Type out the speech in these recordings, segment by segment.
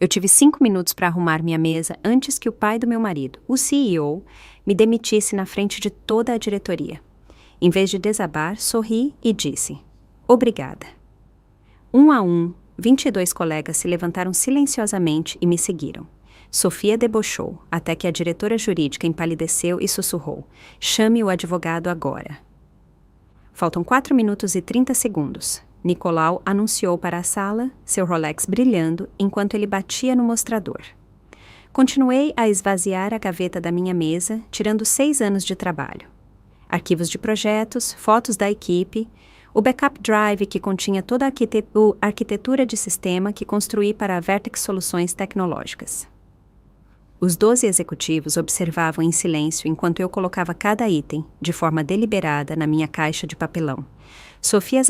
Eu tive 5 minutos para arrumar minha mesa antes que o pai do meu marido, o CEO, me demitisse na frente de toda a diretoria. Em vez de desabar, sorri e disse: "Obrigada." Um a um, 22 colegas se levantaram silenciosamente e me seguiram. Sofia debochou, até que a diretora jurídica empalideceu e sussurrou: "Chame o advogado agora." Faltam 4 minutos e 30 segundos. Nicolau anunciou para a sala, seu Rolex brilhando, enquanto ele batia no mostrador. Continuei a esvaziar a gaveta da minha mesa, tirando 6 anos de trabalho. Arquivos de projetos, fotos da equipe, o backup drive que continha toda a arquitetura de sistema que construí para a Vertex Soluções Tecnológicas. Os 12 executivos observavam em silêncio enquanto eu colocava cada item, de forma deliberada, na minha caixa de papelão. Sofia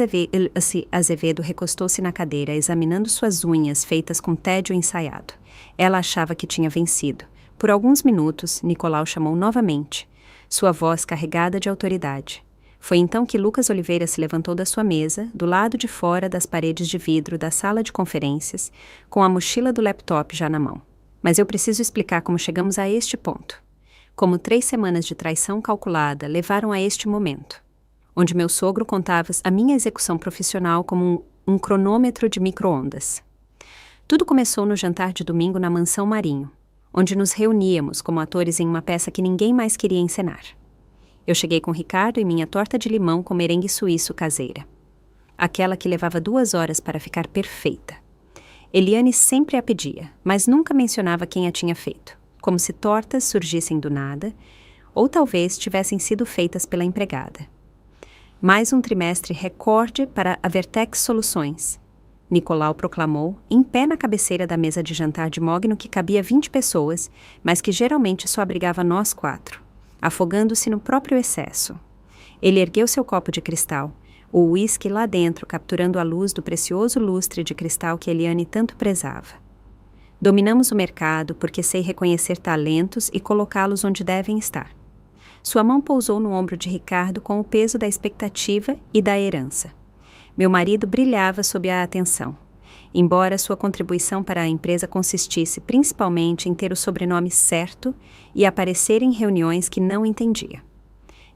Azevedo recostou-se na cadeira, examinando suas unhas feitas com tédio ensaiado. Ela achava que tinha vencido. Por alguns minutos, Nicolau chamou novamente, sua voz carregada de autoridade. Foi então que Lucas Oliveira se levantou da sua mesa, do lado de fora das paredes de vidro da sala de conferências, com a mochila do laptop já na mão. Mas eu preciso explicar como chegamos a este ponto. Como 3 semanas de traição calculada levaram a este momento, onde meu sogro contava a minha execução profissional como um cronômetro de micro-ondas. Tudo começou no jantar de domingo na Mansão Marinho, onde nos reuníamos como atores em uma peça que ninguém mais queria encenar. Eu cheguei com Ricardo e minha torta de limão com merengue suíço caseira. Aquela que levava 2 horas para ficar perfeita. Eliane sempre a pedia, mas nunca mencionava quem a tinha feito, como se tortas surgissem do nada, ou talvez tivessem sido feitas pela empregada. Mais um trimestre recorde para a Vertex Soluções. Nicolau proclamou, em pé na cabeceira da mesa de jantar de mogno que cabia 20 pessoas, mas que geralmente só abrigava nós 4, afogando-se no próprio excesso. Ele ergueu seu copo de cristal, o uísque lá dentro capturando a luz do precioso lustre de cristal que Eliane tanto prezava. Dominamos o mercado porque sei reconhecer talentos e colocá-los onde devem estar. Sua mão pousou no ombro de Ricardo com o peso da expectativa e da herança. Meu marido brilhava sob a atenção, embora sua contribuição para a empresa consistisse principalmente em ter o sobrenome certo e aparecer em reuniões que não entendia.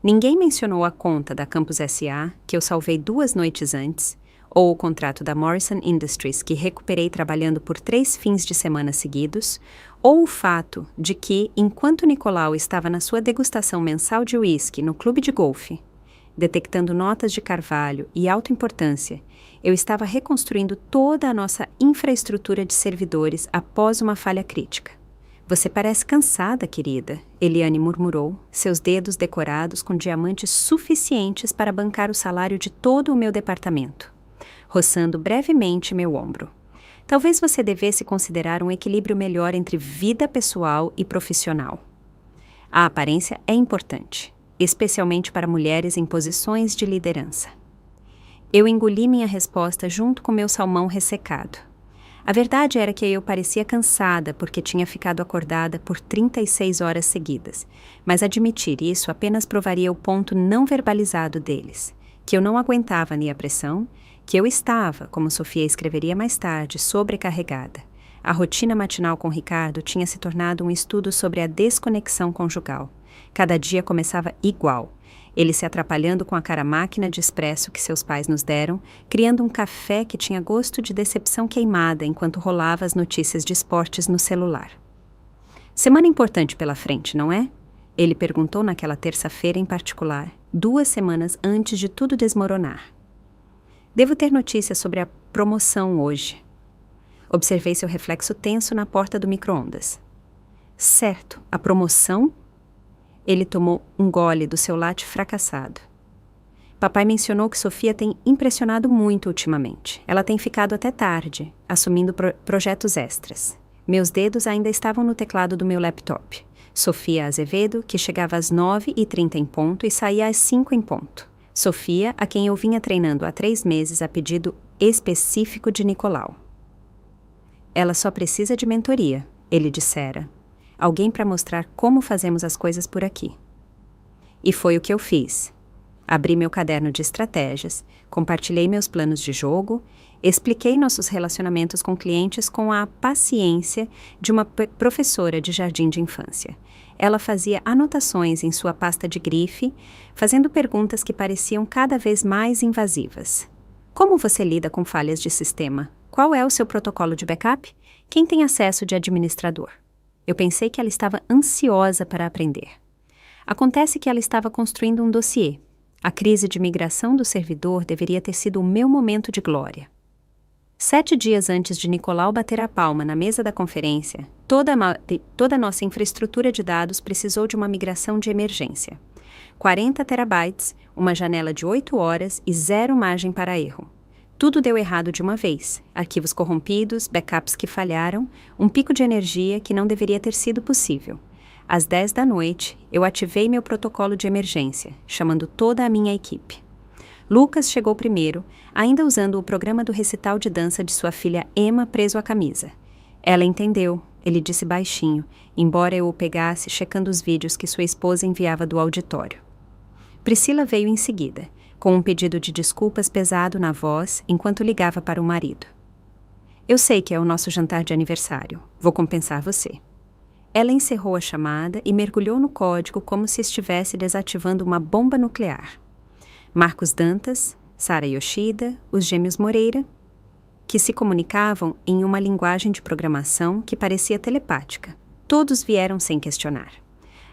Ninguém mencionou a conta da Campus SA, que eu salvei 2 noites antes, ou o contrato da Morrison Industries, que recuperei trabalhando por 3 fins de semana seguidos, ou o fato de que, enquanto Nicolau estava na sua degustação mensal de uísque no clube de golfe, detectando notas de carvalho e alta importância, eu estava reconstruindo toda a nossa infraestrutura de servidores após uma falha crítica. "Você parece cansada, querida", Eliane murmurou, seus dedos decorados com diamantes suficientes para bancar o salário de todo o meu departamento, roçando brevemente meu ombro. "Talvez você devesse considerar um equilíbrio melhor entre vida pessoal e profissional. A aparência é importante, especialmente para mulheres em posições de liderança." Eu engoli minha resposta junto com meu salmão ressecado. A verdade era que eu parecia cansada porque tinha ficado acordada por 36 horas seguidas, mas admitir isso apenas provaria o ponto não verbalizado deles, que eu não aguentava nem a pressão, que eu estava, como Sofia escreveria mais tarde, sobrecarregada. A rotina matinal com Ricardo tinha se tornado um estudo sobre a desconexão conjugal. Cada dia começava igual. Ele se atrapalhando com a cara máquina de expresso que seus pais nos deram, criando um café que tinha gosto de decepção queimada enquanto rolava as notícias de esportes no celular. "Semana importante pela frente, não é?" Ele perguntou naquela terça-feira em particular, 2 semanas antes de tudo desmoronar. "Devo ter notícias sobre a promoção hoje." Observei seu reflexo tenso na porta do micro-ondas. "Certo, a promoção?" Ele tomou um gole do seu latte fracassado. "Papai mencionou que Sofia tem impressionado muito ultimamente. Ela tem ficado até tarde, assumindo projetos extras." Meus dedos ainda estavam no teclado do meu laptop. Sofia Azevedo, que chegava às 9h30 em ponto e saía às 5 em ponto. Sofia, a quem eu vinha treinando há 3 meses a pedido específico de Nicolau. "Ela só precisa de mentoria", ele dissera. "Alguém para mostrar como fazemos as coisas por aqui." E foi o que eu fiz. Abri meu caderno de estratégias, compartilhei meus planos de jogo Expliquei nossos relacionamentos com clientes com a paciência de uma professora de jardim de infância. Ela fazia anotações em sua pasta de grife, fazendo perguntas que pareciam cada vez mais invasivas. Como você lida com falhas de sistema? Qual é o seu protocolo de backup? Quem tem acesso de administrador? Eu pensei que ela estava ansiosa para aprender. Acontece que ela estava construindo um dossiê. A crise de migração do servidor deveria ter sido o meu momento de glória. 7 dias antes de Nicolau bater a palma na mesa da conferência, toda a nossa infraestrutura de dados precisou de uma migração de emergência. 40 terabytes, uma janela de 8 horas e 0 margem para erro. Tudo deu errado de uma vez. Arquivos corrompidos, backups que falharam, um pico de energia que não deveria ter sido possível. Às 10 da noite, eu ativei meu protocolo de emergência, chamando toda a minha equipe. Lucas chegou primeiro, ainda usando o programa do recital de dança de sua filha Emma preso à camisa. Ela entendeu, ele disse baixinho, embora eu o pegasse checando os vídeos que sua esposa enviava do auditório. Priscila veio em seguida, com um pedido de desculpas pesado na voz enquanto ligava para o marido. Eu sei que é o nosso jantar de aniversário. Vou compensar você. Ela encerrou a chamada e mergulhou no código como se estivesse desativando uma bomba nuclear. Marcos Dantas, Sara Yoshida, os gêmeos Moreira, que se comunicavam em uma linguagem de programação que parecia telepática. Todos vieram sem questionar.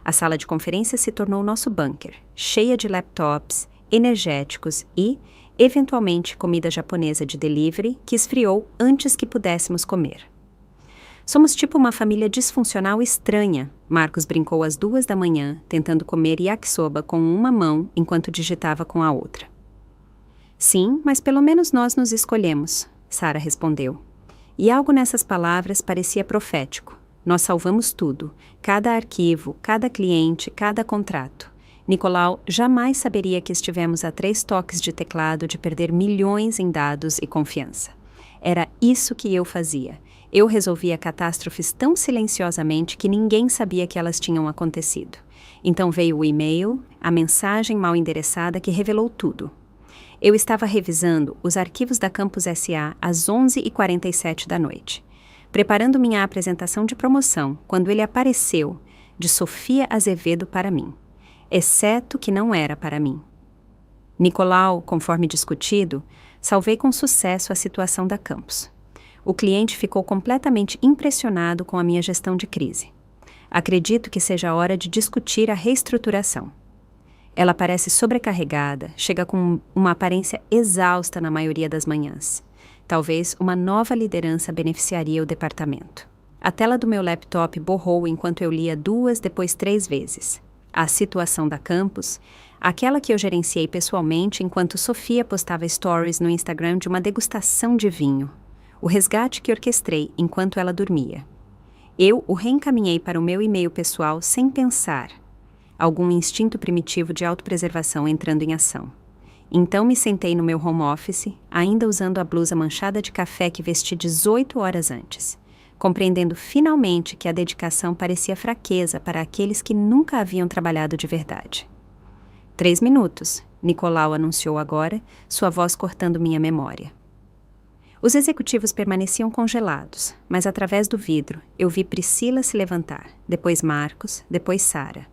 A sala de conferência se tornou nosso bunker, cheia de laptops, energéticos e, eventualmente, comida japonesa de delivery que esfriou antes que pudéssemos comer. Somos tipo uma família disfuncional estranha, Marcos brincou às 2 da manhã, tentando comer yakisoba com uma mão enquanto digitava com a outra. Sim, mas pelo menos nós nos escolhemos, Sara respondeu. E algo nessas palavras parecia profético. Nós salvamos tudo, cada arquivo, cada cliente, cada contrato. Nicolau jamais saberia que estivemos a 3 toques de teclado de perder milhões em dados e confiança. Era isso que eu fazia. Eu resolvia catástrofes tão silenciosamente que ninguém sabia que elas tinham acontecido. Então veio o e-mail, a mensagem mal endereçada que revelou tudo. Eu estava revisando os arquivos da Campus SA às 11h47 da noite, preparando minha apresentação de promoção quando ele apareceu, de Sofia Azevedo para mim, exceto que não era para mim. Nicolau, conforme discutido, salvei com sucesso a situação da Campus. O cliente ficou completamente impressionado com a minha gestão de crise. Acredito que seja a hora de discutir a reestruturação. Ela parece sobrecarregada, chega com uma aparência exausta na maioria das manhãs. Talvez uma nova liderança beneficiaria o departamento. A tela do meu laptop borrou enquanto eu lia 2, depois 3 vezes. A situação da Campus, aquela que eu gerenciei pessoalmente enquanto Sofia postava stories no Instagram de uma degustação de vinho. O resgate que orquestrei enquanto ela dormia. Eu o reencaminhei para o meu e-mail pessoal sem pensar. Algum instinto primitivo de autopreservação entrando em ação. Então me sentei no meu home office, ainda usando a blusa manchada de café que vesti 18 horas antes, compreendendo finalmente que a dedicação parecia fraqueza para aqueles que nunca haviam trabalhado de verdade. 3 minutos, Nicolau anunciou agora, sua voz cortando minha memória. Os executivos permaneciam congelados, mas através do vidro eu vi Priscila se levantar, depois Marcos, depois Sara.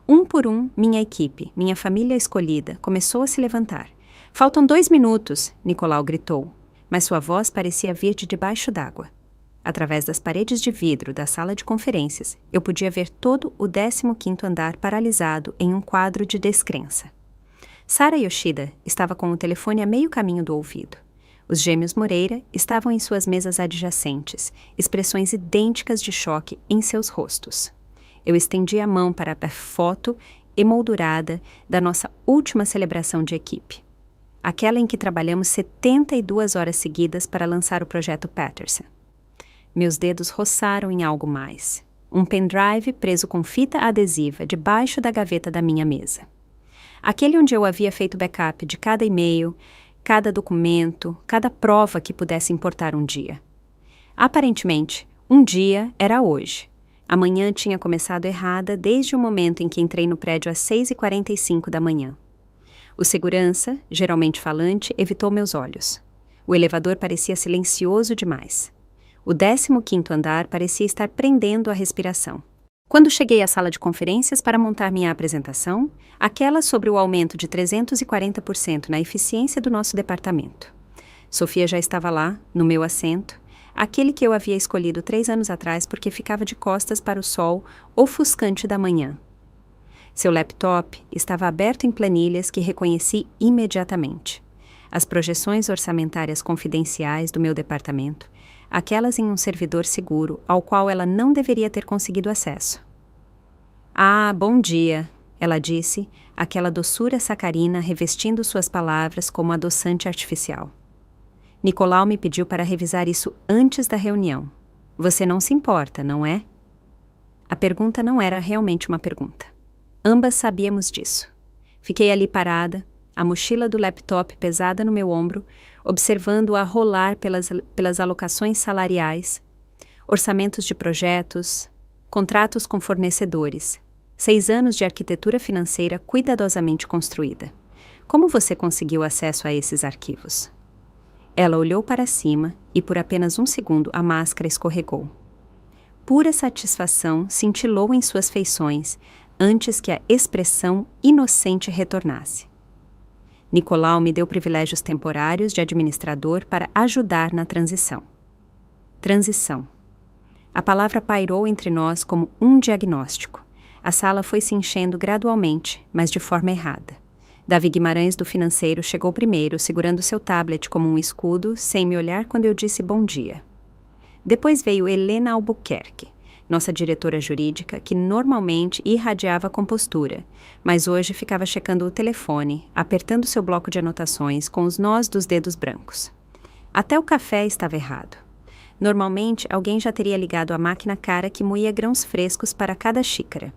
Um por um, minha equipe, minha família escolhida, começou a se levantar. Faltam 2 minutos, Nicolau gritou, mas sua voz parecia vir de debaixo d'água. Através das paredes de vidro da sala de conferências, eu podia ver todo o 15º andar paralisado em um quadro de descrença. Sara Yoshida estava com o telefone a meio caminho do ouvido. Os gêmeos Moreira estavam em suas mesas adjacentes, expressões idênticas de choque em seus rostos. Eu estendi a mão para a foto emoldurada da nossa última celebração de equipe. Aquela em que trabalhamos 72 horas seguidas para lançar o projeto Patterson. Meus dedos roçaram em algo mais. Um pendrive preso com fita adesiva debaixo da gaveta da minha mesa. Aquele onde eu havia feito backup de cada e-mail, cada documento, cada prova que pudesse importar um dia. Aparentemente, um dia era hoje. A manhã tinha começado errada desde o momento em que entrei no prédio às 6h45 da manhã. O segurança, geralmente falante, evitou meus olhos. O elevador parecia silencioso demais. O 15º andar parecia estar prendendo a respiração. Quando cheguei à sala de conferências para montar minha apresentação, aquela sobre o aumento de 340% na eficiência do nosso departamento. Sofia já estava lá, no meu assento, aquele que eu havia escolhido 3 anos atrás porque ficava de costas para o sol ofuscante da manhã. Seu laptop estava aberto em planilhas que reconheci imediatamente. As projeções orçamentárias confidenciais do meu departamento, aquelas em um servidor seguro ao qual ela não deveria ter conseguido acesso. "Ah, bom dia", ela disse, aquela doçura sacarina revestindo suas palavras como adoçante artificial. Nicolau me pediu para revisar isso antes da reunião. "Você não se importa, não é?" A pergunta não era realmente uma pergunta. Ambas sabíamos disso. Fiquei ali parada, a mochila do laptop pesada no meu ombro, observando-a rolar pelas alocações salariais, orçamentos de projetos, contratos com fornecedores, 6 anos de arquitetura financeira cuidadosamente construída. Como você conseguiu acesso a esses arquivos? Ela olhou para cima e por apenas 1 segundo a máscara escorregou. Pura satisfação cintilou em suas feições antes que a expressão inocente retornasse. Nicolau me deu privilégios temporários de administrador para ajudar na transição. Transição. A palavra pairou entre nós como um diagnóstico. A sala foi se enchendo gradualmente, mas de forma errada. Davi Guimarães do Financeiro chegou primeiro, segurando seu tablet como um escudo, sem me olhar quando eu disse bom dia. Depois veio Helena Albuquerque, nossa diretora jurídica, que normalmente irradiava compostura, mas hoje ficava checando o telefone, apertando seu bloco de anotações com os nós dos dedos brancos. Até o café estava errado. Normalmente, alguém já teria ligado a máquina cara que moía grãos frescos para cada xícara.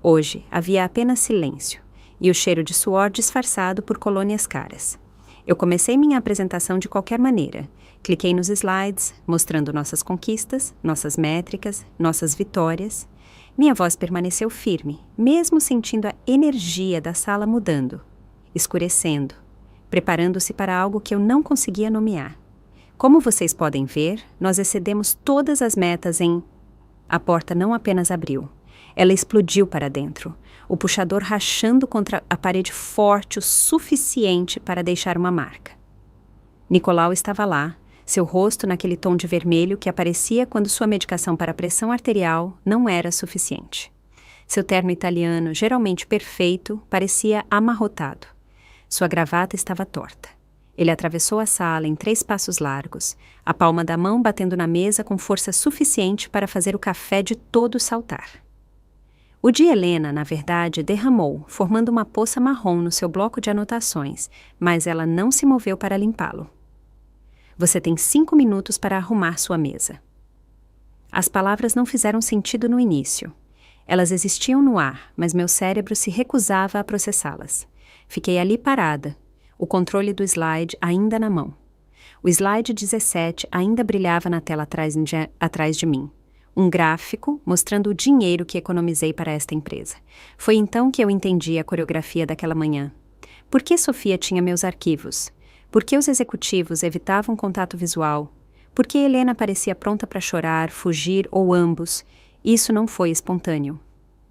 Hoje, havia apenas silêncio e o cheiro de suor disfarçado por colônias caras. Eu comecei minha apresentação de qualquer maneira. Cliquei nos slides, mostrando nossas conquistas, nossas métricas, nossas vitórias. Minha voz permaneceu firme, mesmo sentindo a energia da sala mudando, escurecendo, preparando-se para algo que eu não conseguia nomear. Como vocês podem ver, nós excedemos todas as metas em... A porta não apenas abriu, ela explodiu para dentro, o puxador rachando contra a parede forte o suficiente para deixar uma marca. Nicolau estava lá, seu rosto naquele tom de vermelho que aparecia quando sua medicação para a pressão arterial não era suficiente. Seu terno italiano, geralmente perfeito, parecia amarrotado. Sua gravata estava torta. Ele atravessou a sala em 3 passos largos, a palma da mão batendo na mesa com força suficiente para fazer o café de todo saltar. O de Helena, na verdade, derramou, formando uma poça marrom no seu bloco de anotações, mas ela não se moveu para limpá-lo. Você tem 5 minutos para arrumar sua mesa. As palavras não fizeram sentido no início. Elas existiam no ar, mas meu cérebro se recusava a processá-las. Fiquei ali parada, o controle do slide ainda na mão. O slide 17 ainda brilhava na tela atrás de mim. Um gráfico mostrando o dinheiro que economizei para esta empresa. Foi então que eu entendi a coreografia daquela manhã. Por que Sofia tinha meus arquivos? Por que os executivos evitavam contato visual? Por que Helena parecia pronta para chorar, fugir ou ambos? Isso não foi espontâneo.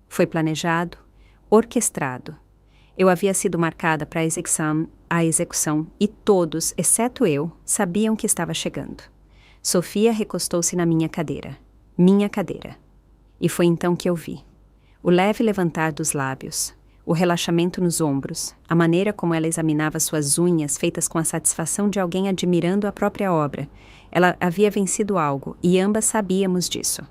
Foi planejado, orquestrado. Eu havia sido marcada para a execução e todos, exceto eu, sabiam que estava chegando. Sofia recostou-se na minha cadeira. Minha cadeira. E foi então que eu vi. O leve levantar dos lábios, o relaxamento nos ombros, a maneira como ela examinava suas unhas feitas com a satisfação de alguém admirando a própria obra. Ela havia vencido algo e ambas sabíamos disso.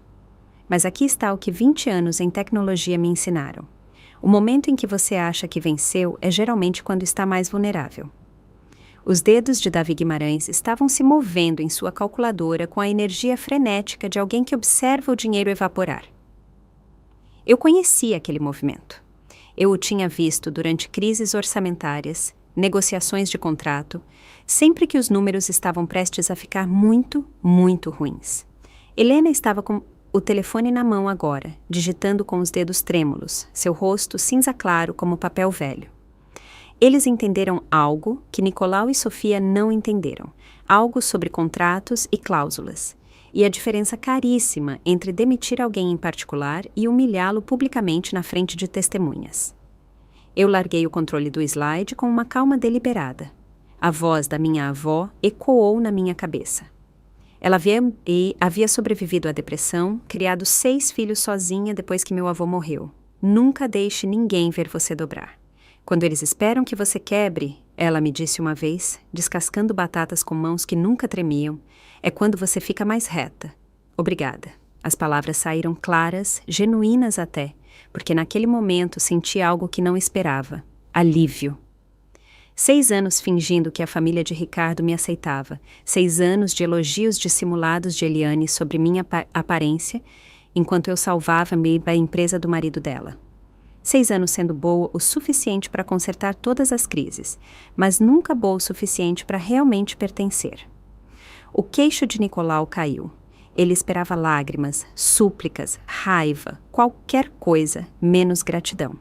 Mas aqui está o que 20 anos em tecnologia me ensinaram. O momento em que você acha que venceu é geralmente quando está mais vulnerável. Os dedos de Davi Guimarães estavam se movendo em sua calculadora com a energia frenética de alguém que observa o dinheiro evaporar. Eu conhecia aquele movimento. Eu o tinha visto durante crises orçamentárias, negociações de contrato, sempre que os números estavam prestes a ficar muito, muito ruins. Helena estava com o telefone na mão agora, digitando com os dedos trêmulos, seu rosto cinza claro como papel velho. Eles entenderam algo que Nicolau e Sofia não entenderam. algo sobre contratos e cláusulas, e a diferença caríssima entre demitir alguém em particular e humilhá-lo publicamente na frente de testemunhas. Eu larguei o controle do slide com uma calma deliberada. A voz da minha avó ecoou na minha cabeça. Ela havia sobrevivido à depressão, criado 6 filhos sozinha depois que meu avô morreu. Nunca deixe ninguém ver você dobrar. Quando eles esperam que você quebre, ela me disse uma vez, descascando batatas com mãos que nunca tremiam, é quando você fica mais reta. Obrigada. As palavras saíram claras, genuínas até, porque naquele momento senti algo que não esperava. Alívio. 6 anos fingindo que a família de Ricardo me aceitava. 6 anos de elogios dissimulados de Eliane sobre minha aparência, enquanto eu salvava-me da empresa do marido dela. 6 anos sendo boa o suficiente para consertar todas as crises, mas nunca boa o suficiente para realmente pertencer. O queixo de Nicolau caiu. Ele esperava lágrimas, súplicas, raiva, qualquer coisa, menos gratidão.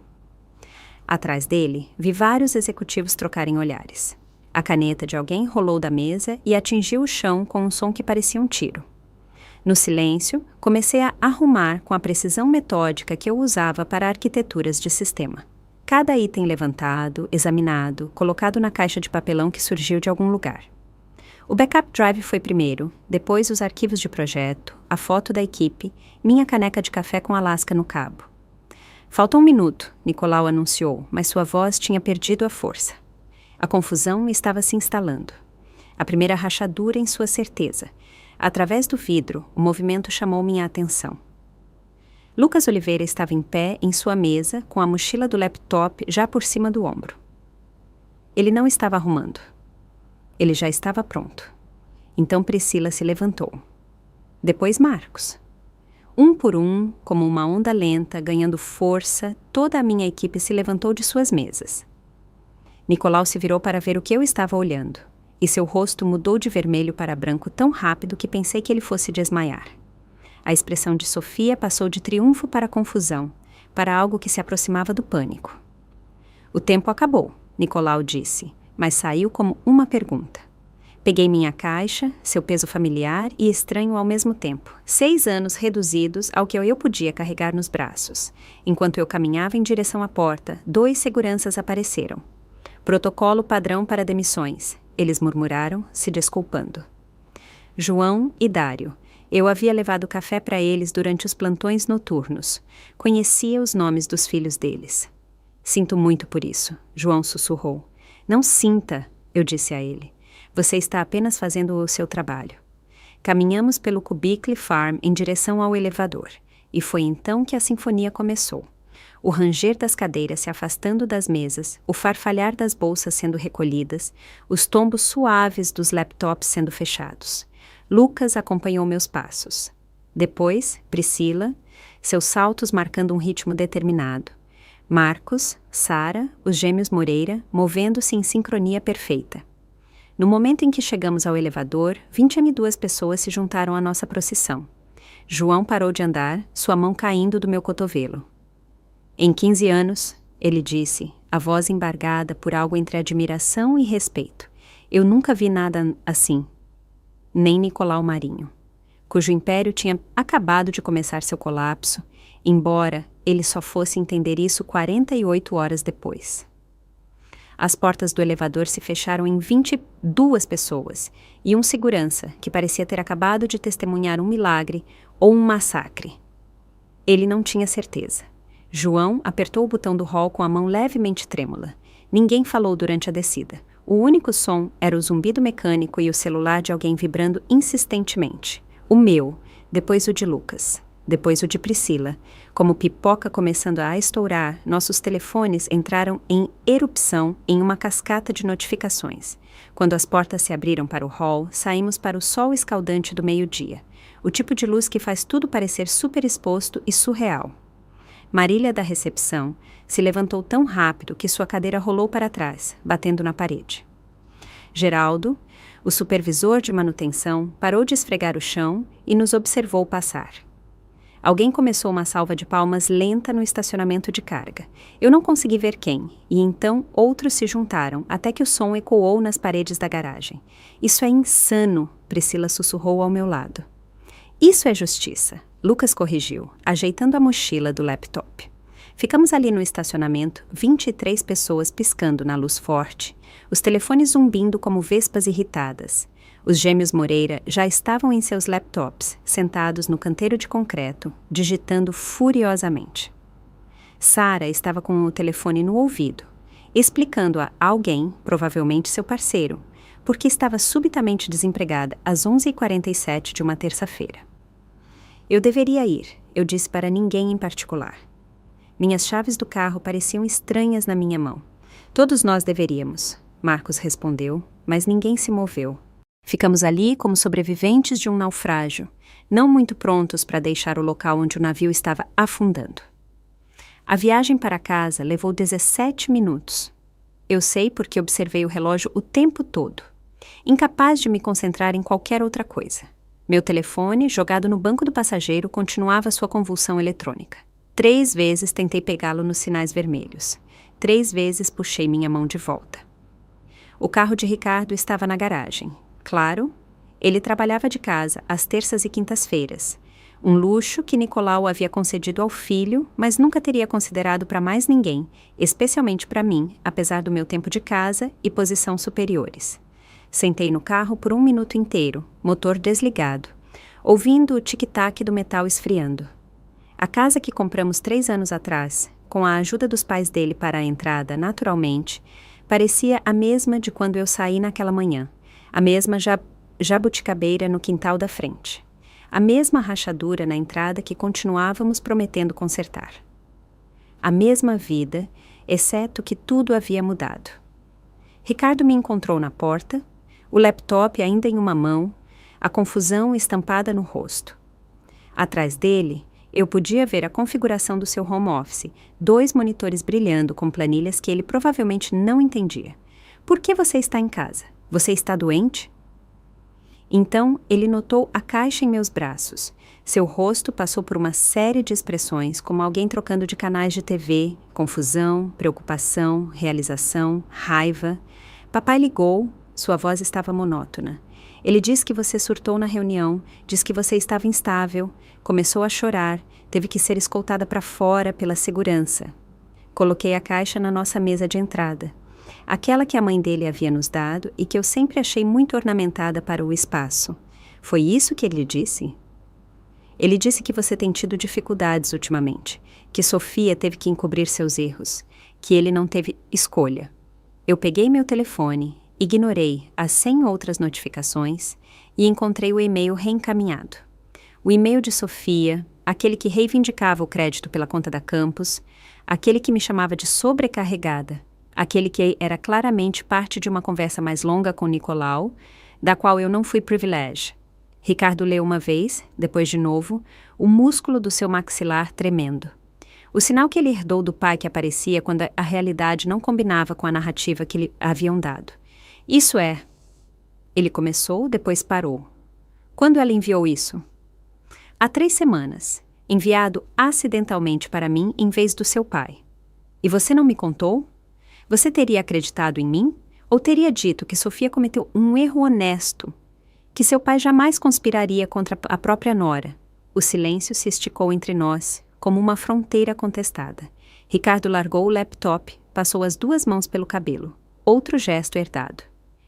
Atrás dele, vi vários executivos trocarem olhares. A caneta de alguém rolou da mesa e atingiu o chão com um som que parecia um tiro. No silêncio, comecei a arrumar com a precisão metódica que eu usava para arquiteturas de sistema. Cada item levantado, examinado, colocado na caixa de papelão que surgiu de algum lugar. O backup drive foi primeiro, depois os arquivos de projeto, a foto da equipe, minha caneca de café com Alaska no cabo. Falta 1 minuto, Nicolau anunciou, mas sua voz tinha perdido a força. A confusão estava se instalando. A primeira rachadura em sua certeza. Através do vidro, o movimento chamou minha atenção. Lucas Oliveira estava em pé em sua mesa, com a mochila do laptop já por cima do ombro. Ele não estava arrumando. Ele já estava pronto. Então Priscila se levantou. Depois Marcos. Um por um, como uma onda lenta, ganhando força, toda a minha equipe se levantou de suas mesas. Nicolau se virou para ver o que eu estava olhando, e seu rosto mudou de vermelho para branco tão rápido que pensei que ele fosse desmaiar. A expressão de Sofia passou de triunfo para confusão, para algo que se aproximava do pânico. O tempo acabou, Nicolau disse, mas saiu como uma pergunta. Peguei minha caixa, seu peso familiar e estranho ao mesmo tempo. 6 anos reduzidos ao que eu podia carregar nos braços. Enquanto eu caminhava em direção à porta, 2 seguranças apareceram. Protocolo padrão para demissões. Eles murmuraram, se desculpando. João e Dário. Eu havia levado café para eles durante os plantões noturnos. Conhecia os nomes dos filhos deles. Sinto muito por isso, João sussurrou. Não sinta, eu disse a ele. Você está apenas fazendo o seu trabalho. Caminhamos pelo Cubicle Farm em direção ao elevador, e foi então que a sinfonia começou. O ranger das cadeiras se afastando das mesas, o farfalhar das bolsas sendo recolhidas, os tombos suaves dos laptops sendo fechados. Lucas acompanhou meus passos. Depois, Priscila, seus saltos marcando um ritmo determinado. Marcos, Sara, os gêmeos Moreira, movendo-se em sincronia perfeita. No momento em que chegamos ao elevador, 22 pessoas se juntaram à nossa procissão. João parou de andar, sua mão caindo do meu cotovelo. Em 15 anos, ele disse, a voz embargada por algo entre admiração e respeito. Eu nunca vi nada assim. Nem Nicolau Marinho, cujo império tinha acabado de começar seu colapso, embora ele só fosse entender isso 48 horas depois. As portas do elevador se fecharam em 22 pessoas e um segurança que parecia ter acabado de testemunhar um milagre ou um massacre. Ele não tinha certeza. João apertou o botão do hall com a mão levemente trêmula. Ninguém falou durante a descida. O único som era o zumbido mecânico e o celular de alguém vibrando insistentemente. O meu, depois o de Lucas. Depois o de Priscila. Como pipoca começando a estourar, nossos telefones entraram em erupção em uma cascata de notificações. Quando as portas se abriram para o hall, saímos para o sol escaldante do meio-dia. O tipo de luz que faz tudo parecer superexposto e surreal. Marília da recepção se levantou tão rápido que sua cadeira rolou para trás, batendo na parede. Geraldo, o supervisor de manutenção, parou de esfregar o chão e nos observou passar. Alguém começou uma salva de palmas lenta no estacionamento de carga. Eu não consegui ver quem, e então outros se juntaram, até que o som ecoou nas paredes da garagem. Isso é insano, Priscila sussurrou ao meu lado. Isso é justiça, Lucas corrigiu, ajeitando a mochila do laptop. Ficamos ali no estacionamento, 23 pessoas piscando na luz forte, os telefones zumbindo como vespas irritadas. Os gêmeos Moreira já estavam em seus laptops, sentados no canteiro de concreto, digitando furiosamente. Sara estava com o telefone no ouvido, explicando a alguém, provavelmente seu parceiro, porque estava subitamente desempregada às 11h47 de uma terça-feira. Eu deveria ir, eu disse para ninguém em particular. Minhas chaves do carro pareciam estranhas na minha mão. Todos nós deveríamos, Marcos respondeu, mas ninguém se moveu. Ficamos ali como sobreviventes de um naufrágio, não muito prontos para deixar o local onde o navio estava afundando. A viagem para casa levou 17 minutos. Eu sei porque observei o relógio o tempo todo, incapaz de me concentrar em qualquer outra coisa. Meu telefone, jogado no banco do passageiro, continuava sua convulsão eletrônica. 3 vezes tentei pegá-lo nos sinais vermelhos. 3 vezes puxei minha mão de volta. O carro de Ricardo estava na garagem. Claro, ele trabalhava de casa às terças e quintas-feiras. Um luxo que Nicolau havia concedido ao filho, mas nunca teria considerado para mais ninguém, especialmente para mim, apesar do meu tempo de casa e posição superiores. Sentei no carro por 1 minuto inteiro, motor desligado, ouvindo o tic-tac do metal esfriando. A casa que compramos 3 anos atrás, com a ajuda dos pais dele para a entrada, naturalmente, parecia a mesma de quando eu saí naquela manhã. A mesma jabuticabeira no quintal da frente. A mesma rachadura na entrada que continuávamos prometendo consertar. A mesma vida, exceto que tudo havia mudado. Ricardo me encontrou na porta, o laptop ainda em uma mão, a confusão estampada no rosto. Atrás dele, eu podia ver a configuração do seu home office, 2 monitores brilhando com planilhas que ele provavelmente não entendia. Por que você está em casa? Você está doente? Então, ele notou a caixa em meus braços. Seu rosto passou por uma série de expressões, como alguém trocando de canais de TV, confusão, preocupação, realização, raiva. Papai ligou, sua voz estava monótona. Ele disse que você surtou na reunião, disse que você estava instável, começou a chorar, teve que ser escoltada para fora pela segurança. Coloquei a caixa na nossa mesa de entrada. Aquela que a mãe dele havia nos dado e que eu sempre achei muito ornamentada para o espaço. Foi isso que ele disse? Ele disse que você tem tido dificuldades ultimamente, que Sofia teve que encobrir seus erros, que ele não teve escolha. Eu peguei meu telefone, ignorei as 100 outras notificações e encontrei o e-mail reencaminhado. O e-mail de Sofia, aquele que reivindicava o crédito pela conta da campus, aquele que me chamava de sobrecarregada, aquele que era claramente parte de uma conversa mais longa com Nicolau, da qual eu não fui privilégio. Ricardo leu uma vez, depois de novo, o músculo do seu maxilar tremendo. O sinal que ele herdou do pai que aparecia quando a realidade não combinava com a narrativa que lhe haviam dado. Isso é... Ele começou, depois parou. Quando ela enviou isso? Há 3 semanas, enviado acidentalmente para mim em vez do seu pai. E você não me contou? Você teria acreditado em mim? Ou teria dito que Sofia cometeu um erro honesto? Que seu pai jamais conspiraria contra a própria nora? O silêncio se esticou entre nós, como uma fronteira contestada. Ricardo largou o laptop, passou as 2 mãos pelo cabelo. Outro gesto herdado.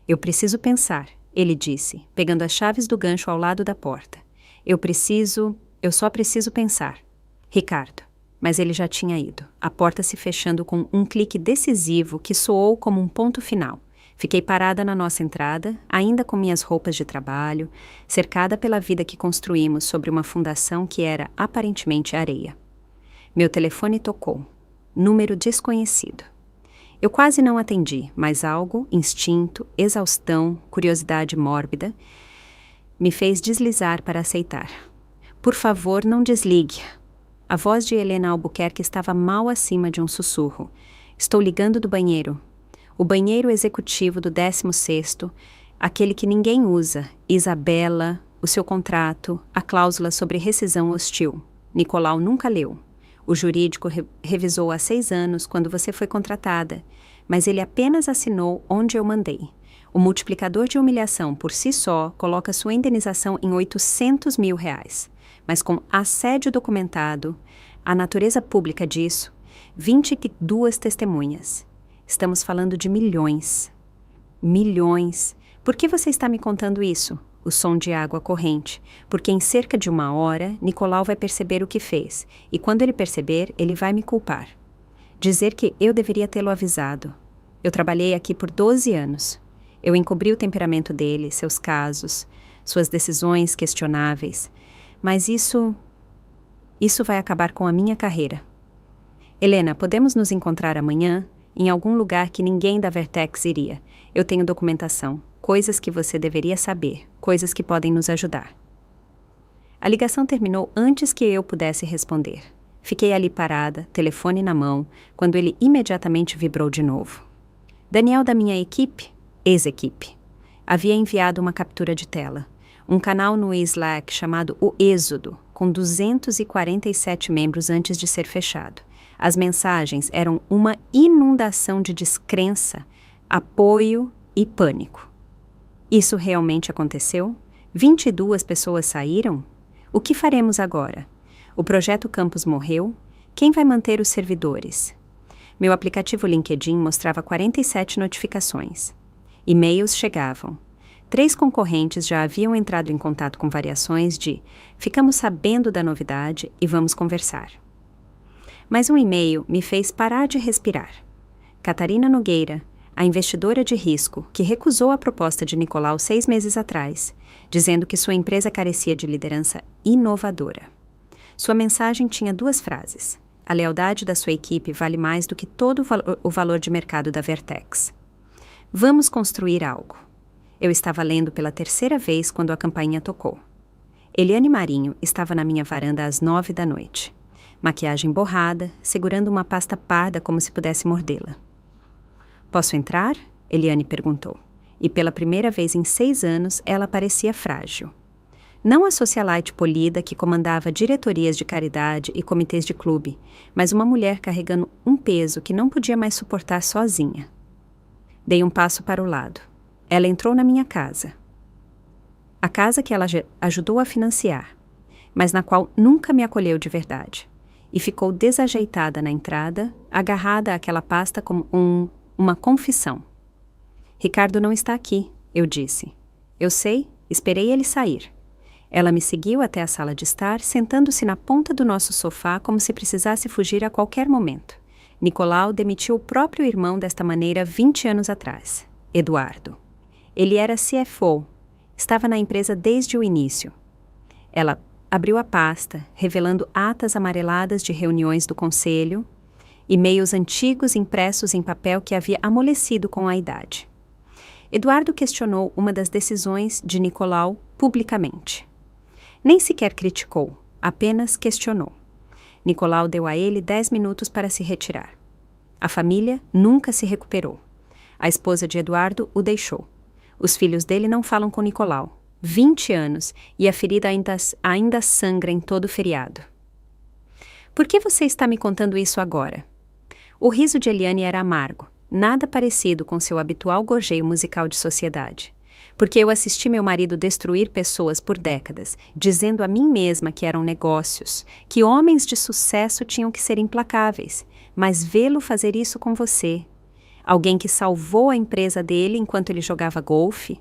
Eu preciso pensar, ele disse, pegando as chaves do gancho ao lado da porta. Eu só preciso pensar. Ricardo. Mas ele já tinha ido, a porta se fechando com um clique decisivo que soou como um ponto final. Fiquei parada na nossa entrada, ainda com minhas roupas de trabalho, cercada pela vida que construímos sobre uma fundação que era aparentemente areia. Meu telefone tocou. Número desconhecido. Eu quase não atendi, mas algo, instinto, exaustão, curiosidade mórbida, me fez deslizar para aceitar. Por favor, não desligue. A voz de Helena Albuquerque estava mal acima de um sussurro. Estou ligando do banheiro. O banheiro executivo do 16º, aquele que ninguém usa, Isabela, o seu contrato, a cláusula sobre rescisão hostil. Nicolau nunca leu. O jurídico revisou há 6 anos quando você foi contratada, mas ele apenas assinou onde eu mandei. O multiplicador de humilhação por si só coloca sua indenização em R$800 mil. Mas com assédio documentado, a natureza pública disso, 22 testemunhas. Estamos falando de milhões. Milhões. Por que você está me contando isso? O som de água corrente, porque em cerca de 1 hora, Nicolau vai perceber o que fez, e quando ele perceber, ele vai me culpar. Dizer que eu deveria tê-lo avisado. Eu trabalhei aqui por 12 anos. Eu encobri o temperamento dele, seus casos, suas decisões questionáveis, mas isso vai acabar com a minha carreira. Helena, podemos nos encontrar amanhã, em algum lugar que ninguém da Vertex iria. Eu tenho documentação. Coisas que você deveria saber, coisas que podem nos ajudar. A ligação terminou antes que eu pudesse responder. Fiquei ali parada, telefone na mão, quando ele imediatamente vibrou de novo. Daniel da minha equipe, ex-equipe, havia enviado uma captura de tela. Um canal no Slack chamado O Êxodo, com 247 membros antes de ser fechado. As mensagens eram uma inundação de descrença, apoio e pânico. Isso realmente aconteceu? 22 pessoas saíram? O que faremos agora? O projeto Campus morreu? Quem vai manter os servidores? Meu aplicativo LinkedIn mostrava 47 notificações. E-mails chegavam. 3 concorrentes já haviam entrado em contato com variações de "ficamos sabendo da novidade e vamos conversar". Mas um e-mail me fez parar de respirar. Catarina Nogueira, a investidora de risco que recusou a proposta de Nicolau 6 meses atrás, dizendo que sua empresa carecia de liderança inovadora. Sua mensagem tinha 2 frases. A lealdade da sua equipe vale mais do que todo o valor de mercado da Vertex. Vamos construir algo. Eu estava lendo pela 3ª vez quando a campainha tocou. Eliane Marinho estava na minha varanda às 9 da noite. Maquiagem borrada, segurando uma pasta parda como se pudesse mordê-la. "Posso entrar?" Eliane perguntou. E pela primeira vez em 6 anos, ela parecia frágil. Não a socialite polida que comandava diretorias de caridade e comitês de clube, mas uma mulher carregando um peso que não podia mais suportar sozinha. Dei um passo para o lado. Ela entrou na minha casa. A casa que ela ajudou a financiar, mas na qual nunca me acolheu de verdade. E ficou desajeitada na entrada, agarrada àquela pasta como uma confissão. "Ricardo não está aqui", eu disse. "Eu sei, esperei ele sair." Ela me seguiu até a sala de estar, sentando-se na ponta do nosso sofá como se precisasse fugir a qualquer momento. Nicolau demitiu o próprio irmão desta maneira 20 anos atrás, Eduardo. Ele era CFO, estava na empresa desde o início. Ela abriu a pasta, revelando atas amareladas de reuniões do conselho, e-mails antigos impressos em papel que havia amolecido com a idade. Eduardo questionou uma das decisões de Nicolau publicamente. Nem sequer criticou, apenas questionou. Nicolau deu a ele 10 minutos para se retirar. A família nunca se recuperou. A esposa de Eduardo o deixou. Os filhos dele não falam com Nicolau. 20 anos, e a ferida ainda sangra em todo o feriado. "Por que você está me contando isso agora?" O riso de Eliane era amargo, nada parecido com seu habitual gorjeio musical de sociedade. Porque eu assisti meu marido destruir pessoas por décadas, dizendo a mim mesma que eram negócios, que homens de sucesso tinham que ser implacáveis, mas vê-lo fazer isso com você. Alguém que salvou a empresa dele enquanto ele jogava golfe.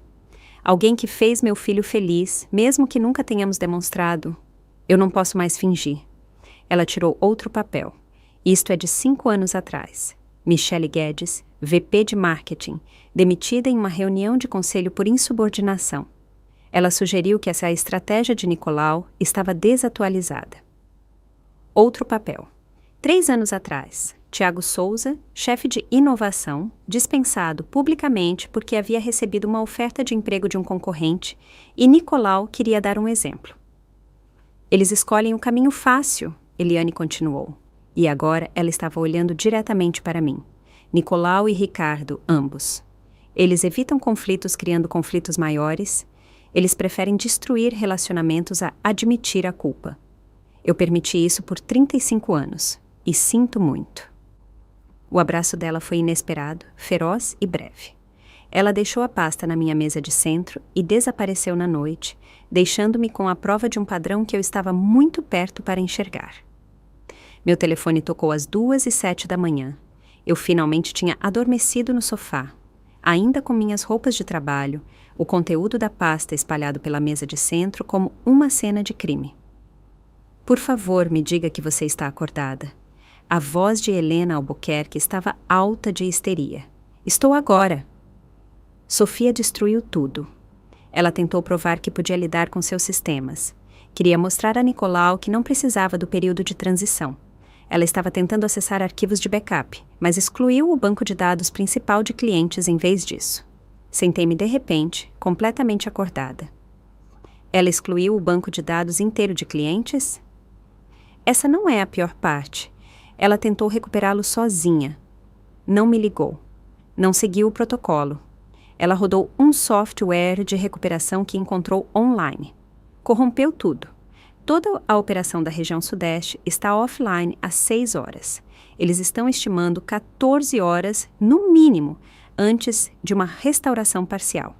Alguém que fez meu filho feliz, mesmo que nunca tenhamos demonstrado. Eu não posso mais fingir. Ela tirou outro papel. Isto é de 5 anos atrás. Michele Guedes, VP de Marketing, demitida em uma reunião de conselho por insubordinação. Ela sugeriu que essa estratégia de Nicolau estava desatualizada. Outro papel. 3 anos atrás, Tiago Souza, chefe de inovação, dispensado publicamente porque havia recebido uma oferta de emprego de um concorrente, e Nicolau queria dar um exemplo. "Eles escolhem o caminho fácil", Eliane continuou. E agora ela estava olhando diretamente para mim. Nicolau e Ricardo, ambos. Eles evitam conflitos criando conflitos maiores. Eles preferem destruir relacionamentos a admitir a culpa. Eu permiti isso por 35 anos, e sinto muito. O abraço dela foi inesperado, feroz e breve. Ela deixou a pasta na minha mesa de centro e desapareceu na noite, deixando-me com a prova de um padrão que eu estava muito perto para enxergar. Meu telefone tocou às 2h07 da manhã. Eu finalmente tinha adormecido no sofá, ainda com minhas roupas de trabalho, o conteúdo da pasta espalhado pela mesa de centro como uma cena de crime. Por favor, me diga que você está acordada. A voz de Helena Albuquerque estava alta de histeria. Estou agora. Sofia destruiu tudo. Ela tentou provar que podia lidar com seus sistemas. Queria mostrar a Nicolau que não precisava do período de transição. Ela estava tentando acessar arquivos de backup, mas excluiu o banco de dados principal de clientes em vez disso. Sentei-me de repente, completamente acordada. Ela excluiu o banco de dados inteiro de clientes? Essa não é a pior parte. Ela tentou recuperá-lo sozinha. Não me ligou. Não seguiu o protocolo. Ela rodou um software de recuperação que encontrou online. Corrompeu tudo. Toda a operação da região sudeste está offline há 6 horas. Eles estão estimando 14 horas, no mínimo, antes de uma restauração parcial.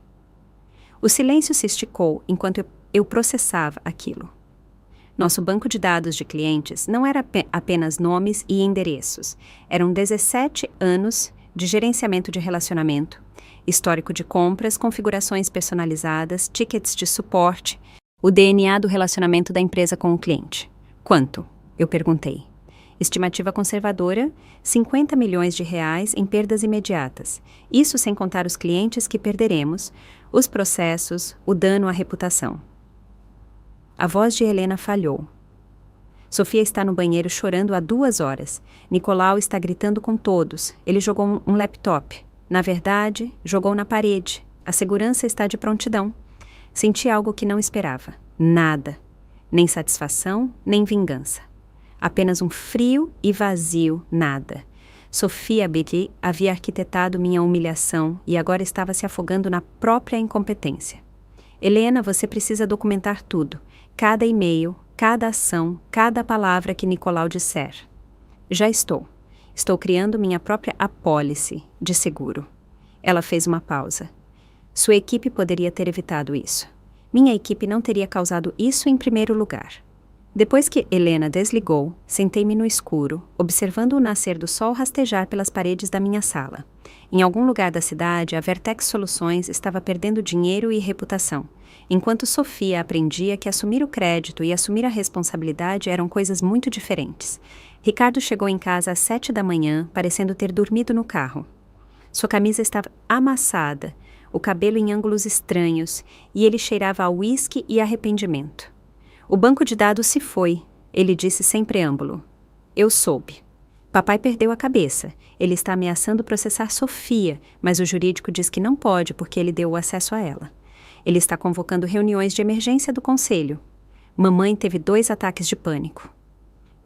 O silêncio se esticou enquanto eu processava aquilo. Nosso banco de dados de clientes não era apenas nomes e endereços. Eram 17 anos de gerenciamento de relacionamento, histórico de compras, configurações personalizadas, tickets de suporte, o DNA do relacionamento da empresa com o cliente. Quanto? Eu perguntei. Estimativa conservadora, 50 milhões de reais em perdas imediatas. Isso sem contar os clientes que perderemos, os processos, o dano à reputação. A voz de Helena falhou. Sofia está no banheiro chorando há 2 horas. Nicolau está gritando com todos. Ele jogou um laptop. Na verdade, jogou na parede. A segurança está de prontidão. Senti algo que não esperava. Nada. Nem satisfação, nem vingança. Apenas um frio e vazio nada. Sofia Abedi havia arquitetado minha humilhação e agora estava se afogando na própria incompetência. Helena, você precisa documentar tudo. Cada e-mail, cada ação, cada palavra que Nicolau disser. Já estou. Estou criando minha própria apólice de seguro. Ela fez uma pausa. Sua equipe poderia ter evitado isso. Minha equipe não teria causado isso em primeiro lugar. Depois que Helena desligou, sentei-me no escuro, observando o nascer do sol rastejar pelas paredes da minha sala. Em algum lugar da cidade, a Vertex Soluções estava perdendo dinheiro e reputação, enquanto Sofia aprendia que assumir o crédito e assumir a responsabilidade eram coisas muito diferentes. Ricardo chegou em casa às 7 da manhã, parecendo ter dormido no carro. Sua camisa estava amassada, o cabelo em ângulos estranhos, e ele cheirava a uísque e arrependimento. O banco de dados se foi, ele disse sem preâmbulo. Eu soube. Papai perdeu a cabeça. Ele está ameaçando processar Sofia, mas o jurídico diz que não pode porque ele deu o acesso a ela. Ele está convocando reuniões de emergência do conselho. Mamãe teve 2 ataques de pânico.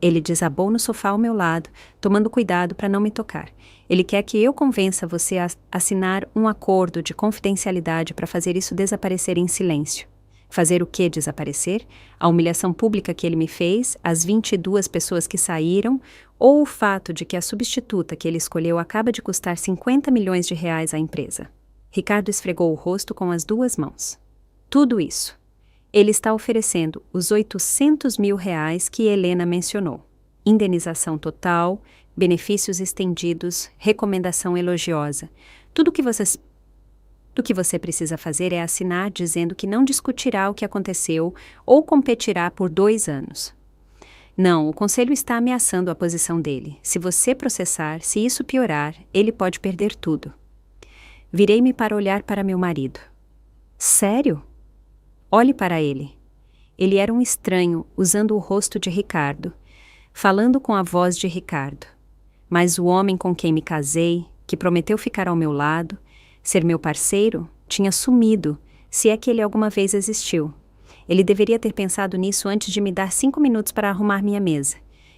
Ele desabou no sofá ao meu lado, tomando cuidado para não me tocar. Ele quer que eu convença você a assinar um acordo de confidencialidade para fazer isso desaparecer em silêncio. Fazer o que desaparecer? A humilhação pública que ele me fez, as 22 pessoas que saíram, ou o fato de que a substituta que ele escolheu acaba de custar 50 milhões de reais à empresa? Ricardo esfregou o rosto com as 2 mãos. Tudo isso. Ele está oferecendo os 800 mil reais que Helena mencionou. Indenização total, benefícios estendidos, recomendação elogiosa. Tudo que você precisa fazer é assinar dizendo que não discutirá o que aconteceu ou competirá por 2 anos. Não, o conselho está ameaçando a posição dele. Se você processar, se isso piorar, ele pode perder tudo. Virei-me para olhar para meu marido. Sério? Olhe para ele. Ele era um estranho, usando o rosto de Ricardo, falando com a voz de Ricardo. Mas o homem com quem me casei, que prometeu ficar ao meu lado, ser meu parceiro, tinha sumido, se é que ele alguma vez existiu. Ele deveria ter pensado nisso antes de me dar 5 minutos para arrumar minha mesa.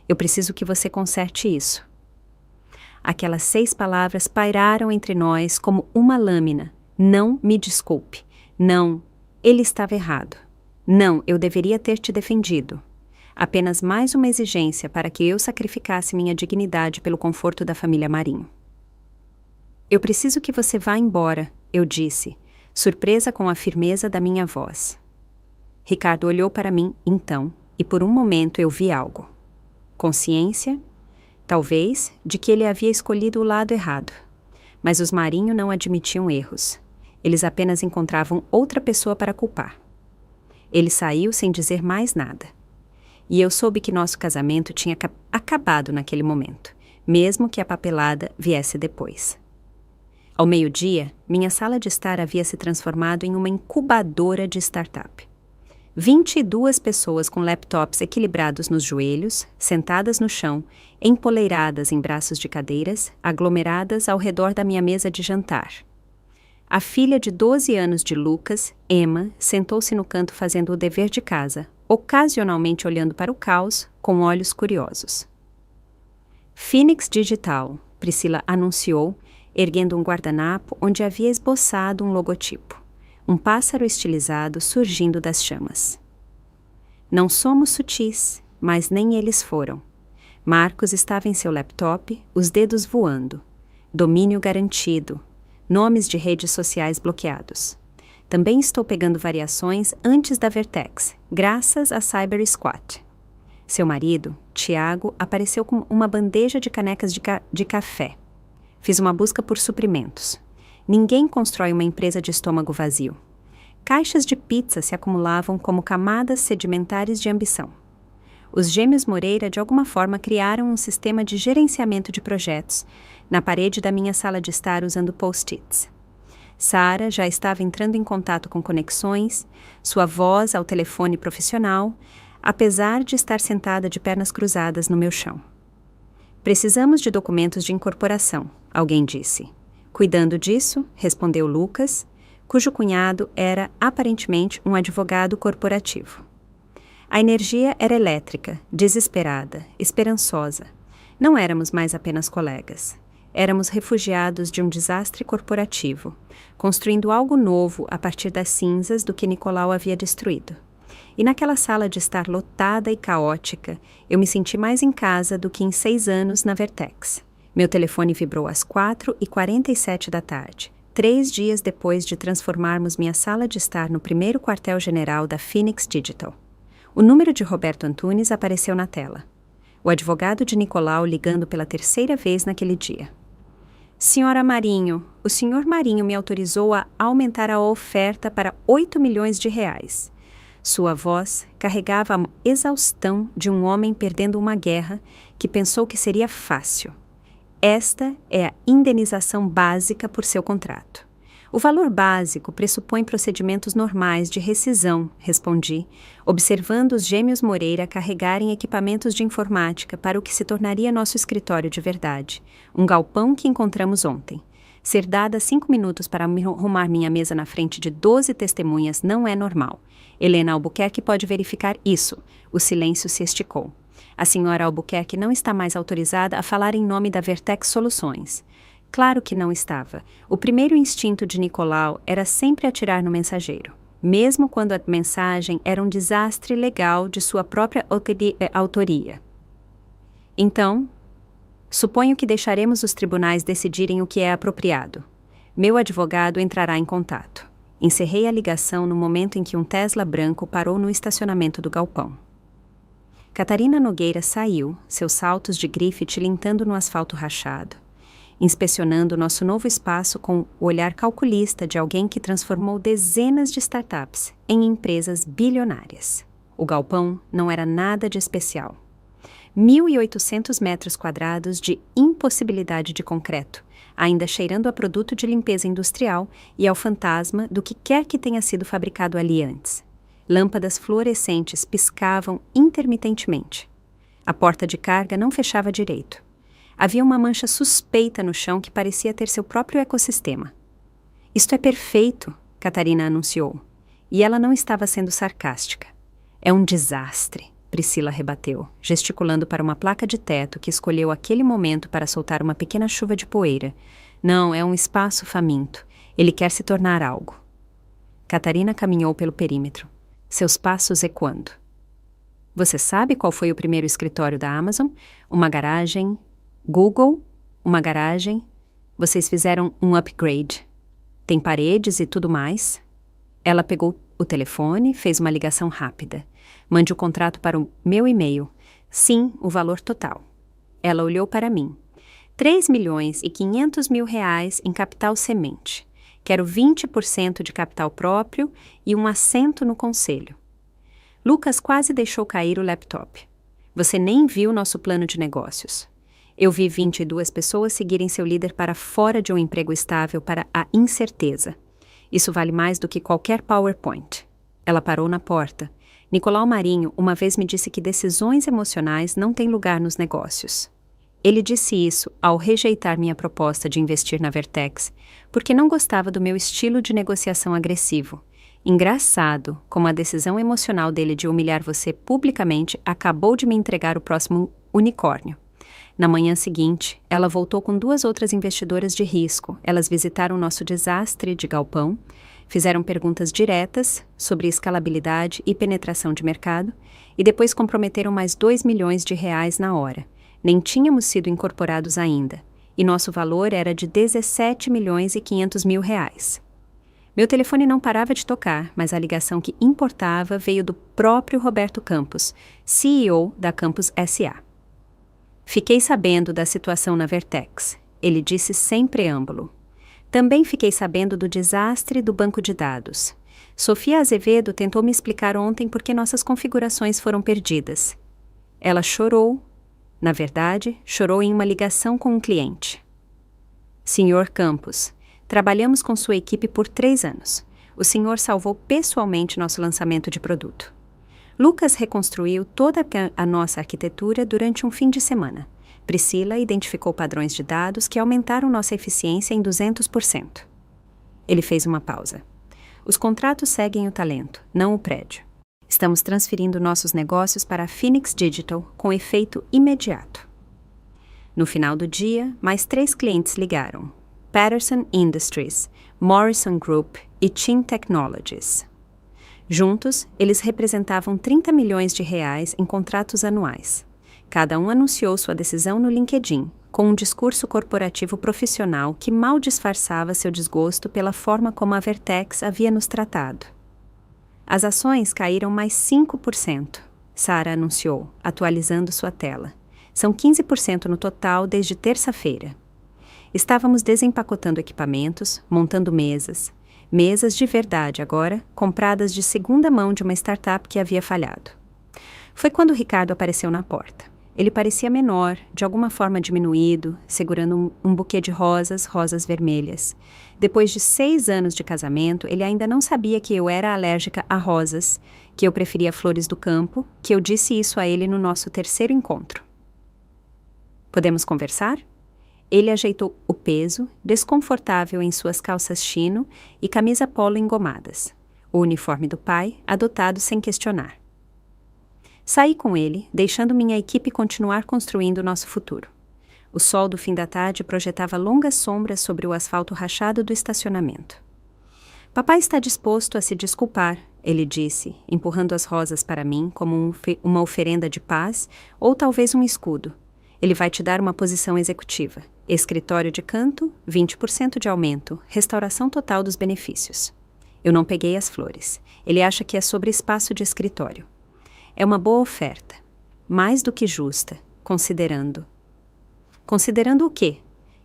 Eu preciso que você conserte isso. Aquelas 6 palavras pairaram entre nós como uma lâmina. Não me desculpe. Não, ele estava errado. Não, eu deveria ter te defendido. Apenas mais uma exigência para que eu sacrificasse minha dignidade pelo conforto da família Marinho. Eu preciso que você vá embora, eu disse, surpresa com a firmeza da minha voz. Ricardo olhou para mim, então, e por um momento eu vi algo. Consciência, talvez, de que ele havia escolhido o lado errado. Mas os Marinho não admitiam erros. Eles apenas encontravam outra pessoa para culpar. Ele saiu sem dizer mais nada. E eu soube que nosso casamento tinha acabado naquele momento, mesmo que a papelada viesse depois. Ao meio-dia, minha sala de estar havia se transformado em uma incubadora de startup. 22 pessoas com laptops equilibrados nos joelhos, sentadas no chão, empoleiradas em braços de cadeiras, aglomeradas ao redor da minha mesa de jantar. A filha de 12 anos de Lucas, Emma, sentou-se no canto fazendo o dever de casa, ocasionalmente olhando para o caos com olhos curiosos. Phoenix Digital, Priscila anunciou, erguendo um guardanapo onde havia esboçado um logotipo. Um pássaro estilizado surgindo das chamas. Não somos sutis, mas nem eles foram. Marcos estava em seu laptop, os dedos voando. Domínio garantido. Nomes de redes sociais bloqueados. Também estou pegando variações antes da Vertex, graças a Cyber Squad. Seu marido, Tiago, apareceu com uma bandeja de canecas de café. Fiz uma busca por suprimentos. Ninguém constrói uma empresa de estômago vazio. Caixas de pizza se acumulavam como camadas sedimentares de ambição. Os gêmeos Moreira, de alguma forma, criaram um sistema de gerenciamento de projetos na parede da minha sala de estar usando post-its. Sara já estava entrando em contato com conexões, sua voz ao telefone profissional, apesar de estar sentada de pernas cruzadas no meu chão. Precisamos de documentos de incorporação, alguém disse. Cuidando disso, respondeu Lucas, cujo cunhado era aparentemente um advogado corporativo. A energia era elétrica, desesperada, esperançosa. Não éramos mais apenas colegas. Éramos refugiados de um desastre corporativo, construindo algo novo a partir das cinzas do que Nicolau havia destruído. E naquela sala de estar lotada e caótica, eu me senti mais em casa do que em 6 anos na Vertex. Meu telefone vibrou às 4h47 da tarde, 3 dias depois de transformarmos minha sala de estar no primeiro quartel-general da Phoenix Digital. O número de Roberto Antunes apareceu na tela. O advogado de Nicolau ligando pela 3ª vez naquele dia. Senhora Marinho, o senhor Marinho me autorizou a aumentar a oferta para 8 milhões de reais. Sua voz carregava a exaustão de um homem perdendo uma guerra que pensou que seria fácil. Esta é a indenização básica por seu contrato. O valor básico pressupõe procedimentos normais de rescisão, respondi, observando os gêmeos Moreira carregarem equipamentos de informática para o que se tornaria nosso escritório de verdade, um galpão que encontramos ontem. Ser dada 5 minutos para arrumar minha mesa na frente de 12 testemunhas não é normal. Helena Albuquerque pode verificar isso. O silêncio se esticou. A senhora Albuquerque não está mais autorizada a falar em nome da Vertex Soluções. Claro que não estava. O primeiro instinto de Nicolau era sempre atirar no mensageiro, mesmo quando a mensagem era um desastre legal de sua própria autoria. Então, suponho que deixaremos os tribunais decidirem o que é apropriado. Meu advogado entrará em contato. Encerrei a ligação no momento em que um Tesla branco parou no estacionamento do galpão. Catarina Nogueira saiu, seus saltos de grife tilintando no asfalto rachado, inspecionando nosso novo espaço com o olhar calculista de alguém que transformou dezenas de startups em empresas bilionárias. O galpão não era nada de especial. 1.800 metros quadrados de impossibilidade de concreto, ainda cheirando a produto de limpeza industrial e ao fantasma do que quer que tenha sido fabricado ali antes. Lâmpadas fluorescentes piscavam intermitentemente. A porta de carga não fechava direito. Havia uma mancha suspeita no chão que parecia ter seu próprio ecossistema. Isto é perfeito, Catarina anunciou. E ela não estava sendo sarcástica. É um desastre, Priscila rebateu, gesticulando para uma placa de teto que escolheu aquele momento para soltar uma pequena chuva de poeira. Não, é um espaço faminto. Ele quer se tornar algo. Catarina caminhou pelo perímetro, seus passos ecoando. Você sabe qual foi o primeiro escritório da Amazon? Uma garagem? Google? Uma garagem? Vocês fizeram um upgrade. Tem paredes e tudo mais? Ela pegou o telefone, fez uma ligação rápida. Mande o contrato para o meu e-mail. Sim, o valor total. Ela olhou para mim. 3.500.000 reais em capital semente. Quero 20% de capital próprio e um assento no conselho. Lucas quase deixou cair o laptop. Você nem viu nosso plano de negócios. Eu vi 22 pessoas seguirem seu líder para fora de um emprego estável para a incerteza. Isso vale mais do que qualquer PowerPoint. Ela parou na porta. Nicolau Marinho uma vez me disse que decisões emocionais não têm lugar nos negócios. Ele disse isso ao rejeitar minha proposta de investir na Vertex, porque não gostava do meu estilo de negociação agressivo. Engraçado como a decisão emocional dele de humilhar você publicamente acabou de me entregar o próximo unicórnio. Na manhã seguinte, ela voltou com 2 outras investidoras de risco. Elas visitaram nosso desastre de galpão, fizeram perguntas diretas sobre escalabilidade e penetração de mercado e depois comprometeram mais 2 milhões de reais na hora. Nem tínhamos sido incorporados ainda, e nosso valor era de 17.500.000 reais. Meu telefone não parava de tocar, mas a ligação que importava veio do próprio Roberto Campos, CEO da Campos S.A. Fiquei sabendo da situação na Vertex, ele disse sem preâmbulo. Também fiquei sabendo do desastre do banco de dados. Sofia Azevedo tentou me explicar ontem por que nossas configurações foram perdidas. Ela chorou. Na verdade, chorou em uma ligação com um cliente. Senhor Campos, trabalhamos com sua equipe por 3 anos. O senhor salvou pessoalmente nosso lançamento de produto. Lucas reconstruiu toda a nossa arquitetura durante um fim de semana. Priscila identificou padrões de dados que aumentaram nossa eficiência em 200%. Ele fez uma pausa. Os contratos seguem o talento, não o prédio. Estamos transferindo nossos negócios para a Phoenix Digital com efeito imediato. No final do dia, mais 3 clientes ligaram. Patterson Industries, Morrison Group e Chin Technologies. Juntos, eles representavam 30 milhões de reais em contratos anuais. Cada um anunciou sua decisão no LinkedIn, com um discurso corporativo profissional que mal disfarçava seu desgosto pela forma como a Vertex havia nos tratado. As ações caíram mais 5%, Sara anunciou, atualizando sua tela. São 15% no total desde terça-feira. Estávamos desempacotando equipamentos, montando mesas de verdade agora, compradas de segunda mão de uma startup que havia falhado. Foi quando Ricardo apareceu na porta. Ele parecia menor, de alguma forma diminuído, segurando um buquê de rosas vermelhas. Depois de 6 anos de casamento, ele ainda não sabia que eu era alérgica a rosas, que eu preferia flores do campo, que eu disse isso a ele no nosso 3º encontro. Podemos conversar? Ele ajeitou o peso, desconfortável em suas calças chino e camisa polo engomadas. O uniforme do pai, adotado sem questionar. Saí com ele, deixando minha equipe continuar construindo nosso futuro. O sol do fim da tarde projetava longas sombras sobre o asfalto rachado do estacionamento. Papai está disposto a se desculpar, ele disse, empurrando as rosas para mim como uma oferenda de paz ou talvez um escudo. Ele vai te dar uma posição executiva. Escritório de canto, 20% de aumento, restauração total dos benefícios. Eu não peguei as flores. Ele acha que é sobre espaço de escritório. É uma boa oferta. Mais do que justa, considerando. Considerando o quê?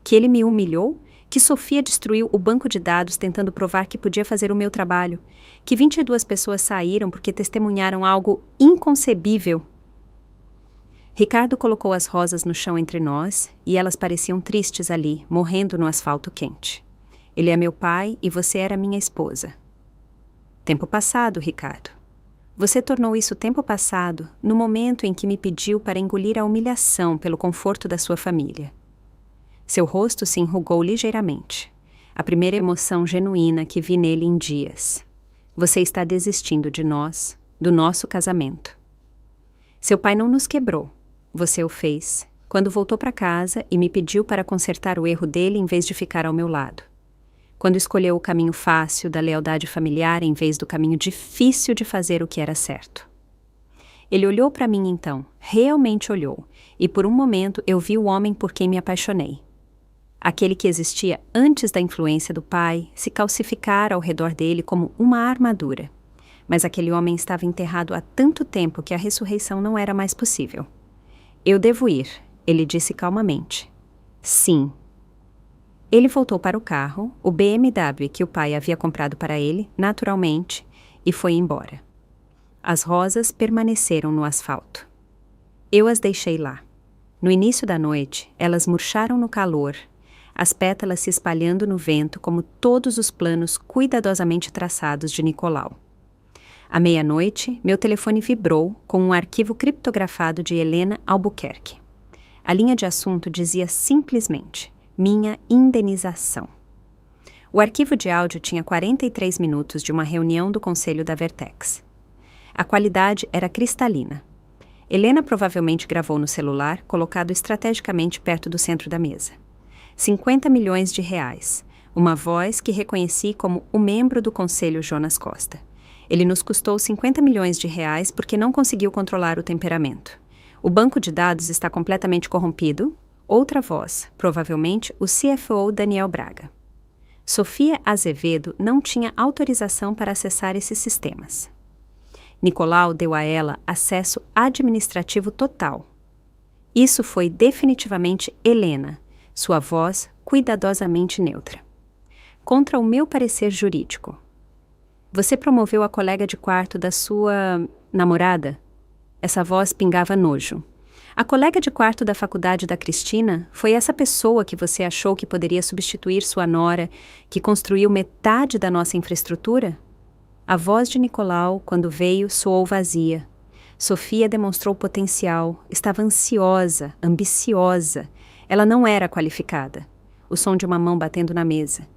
Que ele me humilhou? Que Sofia destruiu o banco de dados tentando provar que podia fazer o meu trabalho? Que 22 pessoas saíram porque testemunharam algo inconcebível? Ricardo colocou as rosas no chão entre nós e elas pareciam tristes ali, morrendo no asfalto quente. Ele é meu pai e você era minha esposa. Tempo passado, Ricardo. Você tornou isso tempo passado no momento em que me pediu para engolir a humilhação pelo conforto da sua família. Seu rosto se enrugou ligeiramente. A primeira emoção genuína que vi nele em dias. Você está desistindo de nós, do nosso casamento. Seu pai não nos quebrou. Você o fez, quando voltou para casa e me pediu para consertar o erro dele em vez de ficar ao meu lado. Quando escolheu o caminho fácil da lealdade familiar em vez do caminho difícil de fazer o que era certo. Ele olhou para mim então, realmente olhou, e por um momento eu vi o homem por quem me apaixonei. Aquele que existia antes da influência do pai se calcificara ao redor dele como uma armadura. Mas aquele homem estava enterrado há tanto tempo que a ressurreição não era mais possível. Eu devo ir, ele disse calmamente. Sim. Ele voltou para o carro, o BMW que o pai havia comprado para ele, naturalmente, e foi embora. As rosas permaneceram no asfalto. Eu as deixei lá. No início da noite, elas murcharam no calor, as pétalas se espalhando no vento como todos os planos cuidadosamente traçados de Nicolau. À meia-noite, meu telefone vibrou com um arquivo criptografado de Helena Albuquerque. A linha de assunto dizia simplesmente: minha indenização. O arquivo de áudio tinha 43 minutos de uma reunião do conselho da Vertex. A qualidade era cristalina. Helena provavelmente gravou no celular, colocado estrategicamente perto do centro da mesa. 50 milhões de reais. Uma voz que reconheci como o membro do conselho Jonas Costa. Ele nos custou 50 milhões de reais porque não conseguiu controlar o temperamento. O banco de dados está completamente corrompido. Outra voz, provavelmente o CFO Daniel Braga. Sofia Azevedo não tinha autorização para acessar esses sistemas. Nicolau deu a ela acesso administrativo total. Isso foi definitivamente Helena, sua voz cuidadosamente neutra. Contra o meu parecer jurídico. Você promoveu a colega de quarto da sua namorada? Essa voz pingava nojo. A colega de quarto da faculdade da Cristina foi essa pessoa que você achou que poderia substituir sua nora, que construiu metade da nossa infraestrutura? A voz de Nicolau, quando veio, soou vazia. Sofia demonstrou potencial, estava ansiosa, ambiciosa. Ela não era qualificada. O som de uma mão batendo na mesa.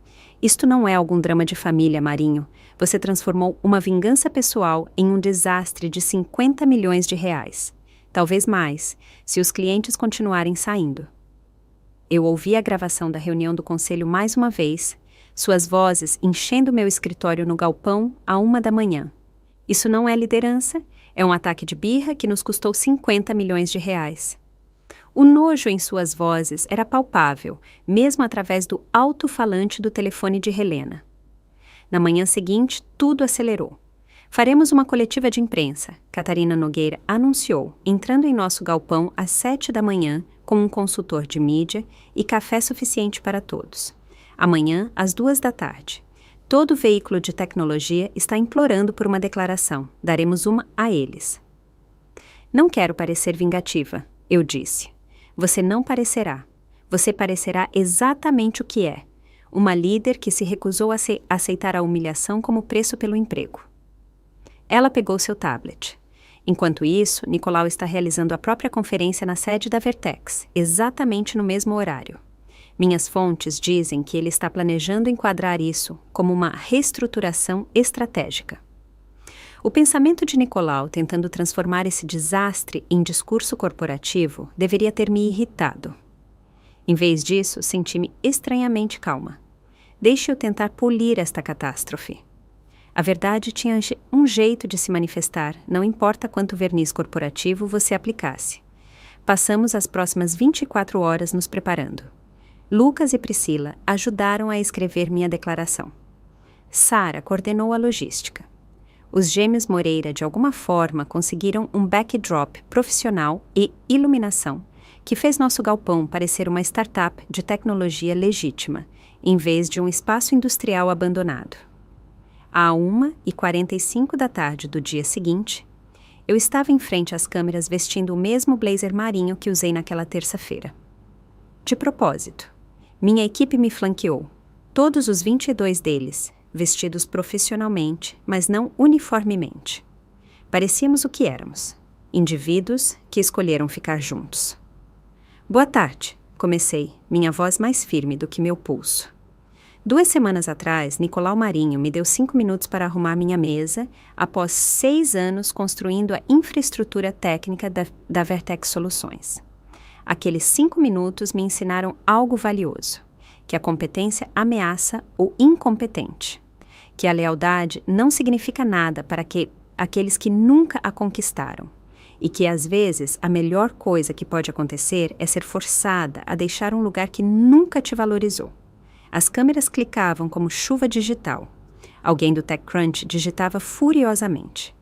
Isto não é algum drama de família, Marinho. Você transformou uma vingança pessoal em um desastre de 50 milhões de reais. Talvez mais, se os clientes continuarem saindo. Eu ouvi a gravação da reunião do conselho mais uma vez, suas vozes enchendo meu escritório no galpão à 1 da manhã. Isso não é liderança, é um ataque de birra que nos custou 50 milhões de reais. O nojo em suas vozes era palpável, mesmo através do alto-falante do telefone de Helena. Na manhã seguinte, tudo acelerou. Faremos uma coletiva de imprensa, Catarina Nogueira anunciou, entrando em nosso galpão às 7 da manhã com um consultor de mídia e café suficiente para todos. Amanhã, às 2 da tarde. Todo veículo de tecnologia está implorando por uma declaração. Daremos uma a eles. Não quero parecer vingativa, eu disse. Você não parecerá. Você parecerá exatamente o que é. Uma líder que se recusou a aceitar a humilhação como preço pelo emprego. Ela pegou seu tablet. Enquanto isso, Nicolau está realizando a própria conferência na sede da Vertex, exatamente no mesmo horário. Minhas fontes dizem que ele está planejando enquadrar isso como uma reestruturação estratégica. O pensamento de Nicolau tentando transformar esse desastre em discurso corporativo deveria ter me irritado. Em vez disso, senti-me estranhamente calma. Deixe-eu tentar polir esta catástrofe. A verdade tinha um jeito de se manifestar, não importa quanto verniz corporativo você aplicasse. Passamos as próximas 24 horas nos preparando. Lucas e Priscila ajudaram a escrever minha declaração. Sara coordenou a logística. Os gêmeos Moreira, de alguma forma, conseguiram um backdrop profissional e iluminação, que fez nosso galpão parecer uma startup de tecnologia legítima, em vez de um espaço industrial abandonado. À 1h45 da tarde do dia seguinte, eu estava em frente às câmeras vestindo o mesmo blazer marinho que usei naquela terça-feira. De propósito, minha equipe me flanqueou, todos os 22 deles, vestidos profissionalmente, mas não uniformemente. Parecíamos o que éramos, indivíduos que escolheram ficar juntos. Boa tarde, comecei, minha voz mais firme do que meu pulso. 2 semanas atrás, Nicolau Marinho me deu 5 minutos para arrumar minha mesa, após 6 anos construindo a infraestrutura técnica da Vertex Soluções. Aqueles 5 minutos me ensinaram algo valioso, que a competência ameaça o incompetente, que a lealdade não significa nada para aqueles que nunca a conquistaram, e que às vezes a melhor coisa que pode acontecer é ser forçada a deixar um lugar que nunca te valorizou. As câmeras clicavam como chuva digital. Alguém do TechCrunch digitava furiosamente.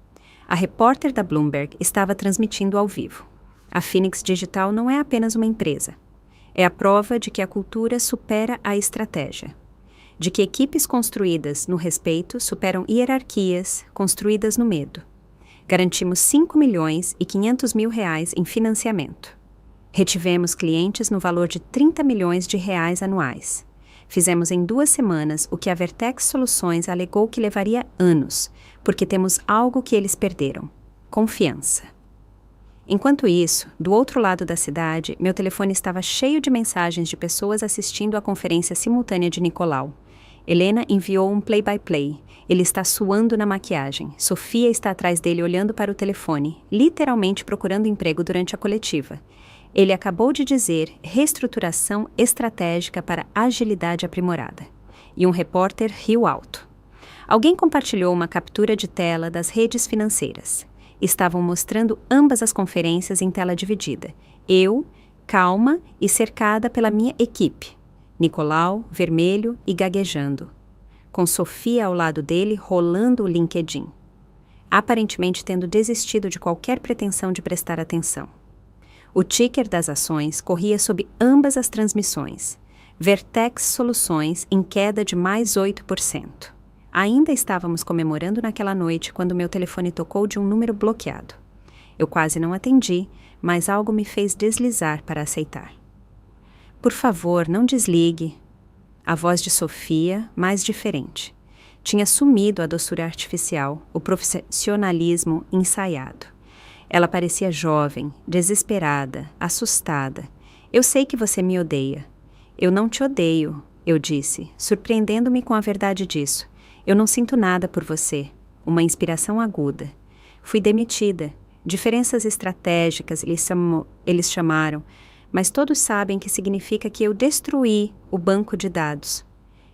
A repórter da Bloomberg estava transmitindo ao vivo. A Phoenix Digital não é apenas uma empresa. É a prova de que a cultura supera a estratégia. De que equipes construídas no respeito superam hierarquias construídas no medo. Garantimos 5 milhões e 500 mil reais em financiamento. Retivemos clientes no valor de 30 milhões de reais anuais. Fizemos em 2 semanas o que a Vertex Soluções alegou que levaria anos, porque temos algo que eles perderam: confiança. Enquanto isso, do outro lado da cidade, meu telefone estava cheio de mensagens de pessoas assistindo à conferência simultânea de Nicolau. Helena enviou um play-by-play. Ele está suando na maquiagem. Sofia está atrás dele olhando para o telefone, literalmente procurando emprego durante a coletiva. Ele acabou de dizer reestruturação estratégica para agilidade aprimorada. E um repórter riu alto. Alguém compartilhou uma captura de tela das redes financeiras. Estavam mostrando ambas as conferências em tela dividida. Eu, calma e cercada pela minha equipe. Nicolau, vermelho e gaguejando. Com Sofia ao lado dele, rolando o LinkedIn. Aparentemente tendo desistido de qualquer pretensão de prestar atenção. O ticker das ações corria sob ambas as transmissões. Vertex Soluções em queda de mais 8%. Ainda estávamos comemorando naquela noite quando meu telefone tocou de um número bloqueado. Eu quase não atendi, mas algo me fez deslizar para aceitar. Por favor, não desligue. A voz de Sofia, mais diferente. Tinha sumido a doçura artificial, o profissionalismo ensaiado. Ela parecia jovem, desesperada, assustada. Eu sei que você me odeia. Eu não te odeio, eu disse, surpreendendo-me com a verdade disso. Eu não sinto nada por você. Uma inspiração aguda. Fui demitida. Diferenças estratégicas, eles chamaram, mas todos sabem que significa que eu destruí o banco de dados.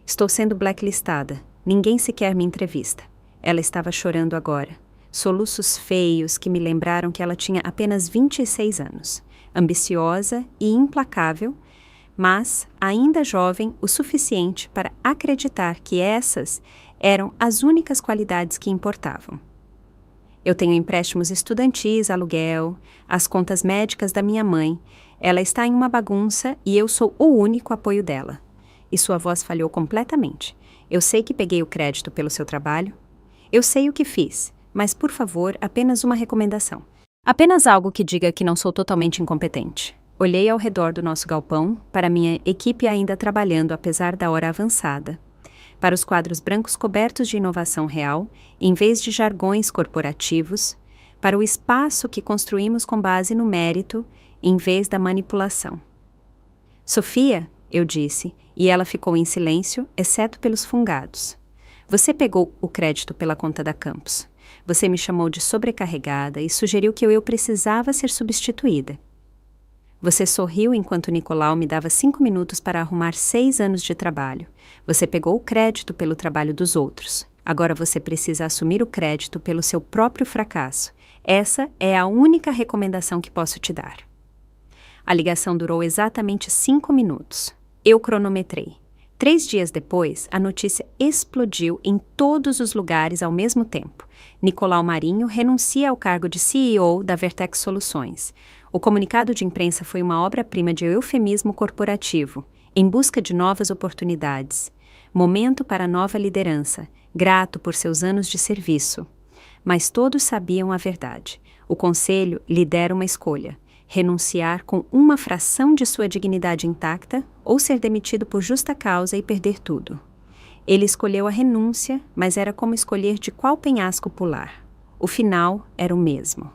Estou sendo blacklistada. Ninguém sequer me entrevista. Ela estava chorando agora. Soluços feios que me lembraram que ela tinha apenas 26 anos. Ambiciosa e implacável, mas ainda jovem o suficiente para acreditar que essas eram as únicas qualidades que importavam. Eu tenho empréstimos estudantis, aluguel, as contas médicas da minha mãe. Ela está em uma bagunça e eu sou o único apoio dela. E sua voz falhou completamente. Eu sei que peguei o crédito pelo seu trabalho. Eu sei o que fiz, mas, por favor, apenas uma recomendação. Apenas algo que diga que não sou totalmente incompetente. Olhei ao redor do nosso galpão, para minha equipe ainda trabalhando apesar da hora avançada. Para os quadros brancos cobertos de inovação real, em vez de jargões corporativos, para o espaço que construímos com base no mérito, em vez da manipulação. Sofia, eu disse, e ela ficou em silêncio, exceto pelos fungados. Você pegou o crédito pela conta da Campus. Você me chamou de sobrecarregada e sugeriu que eu precisava ser substituída. Você sorriu enquanto Nicolau me dava 5 minutos para arrumar 6 anos de trabalho. Você pegou o crédito pelo trabalho dos outros. Agora você precisa assumir o crédito pelo seu próprio fracasso. Essa é a única recomendação que posso te dar. A ligação durou exatamente 5 minutos. Eu cronometrei. 3 dias depois, a notícia explodiu em todos os lugares ao mesmo tempo. Nicolau Marinho renuncia ao cargo de CEO da Vertex Soluções. O comunicado de imprensa foi uma obra-prima de eufemismo corporativo, em busca de novas oportunidades. Momento para nova liderança, grato por seus anos de serviço. Mas todos sabiam a verdade. O conselho lhe dera uma escolha: renunciar com uma fração de sua dignidade intacta ou ser demitido por justa causa e perder tudo. Ele escolheu a renúncia, mas era como escolher de qual penhasco pular. O final era o mesmo.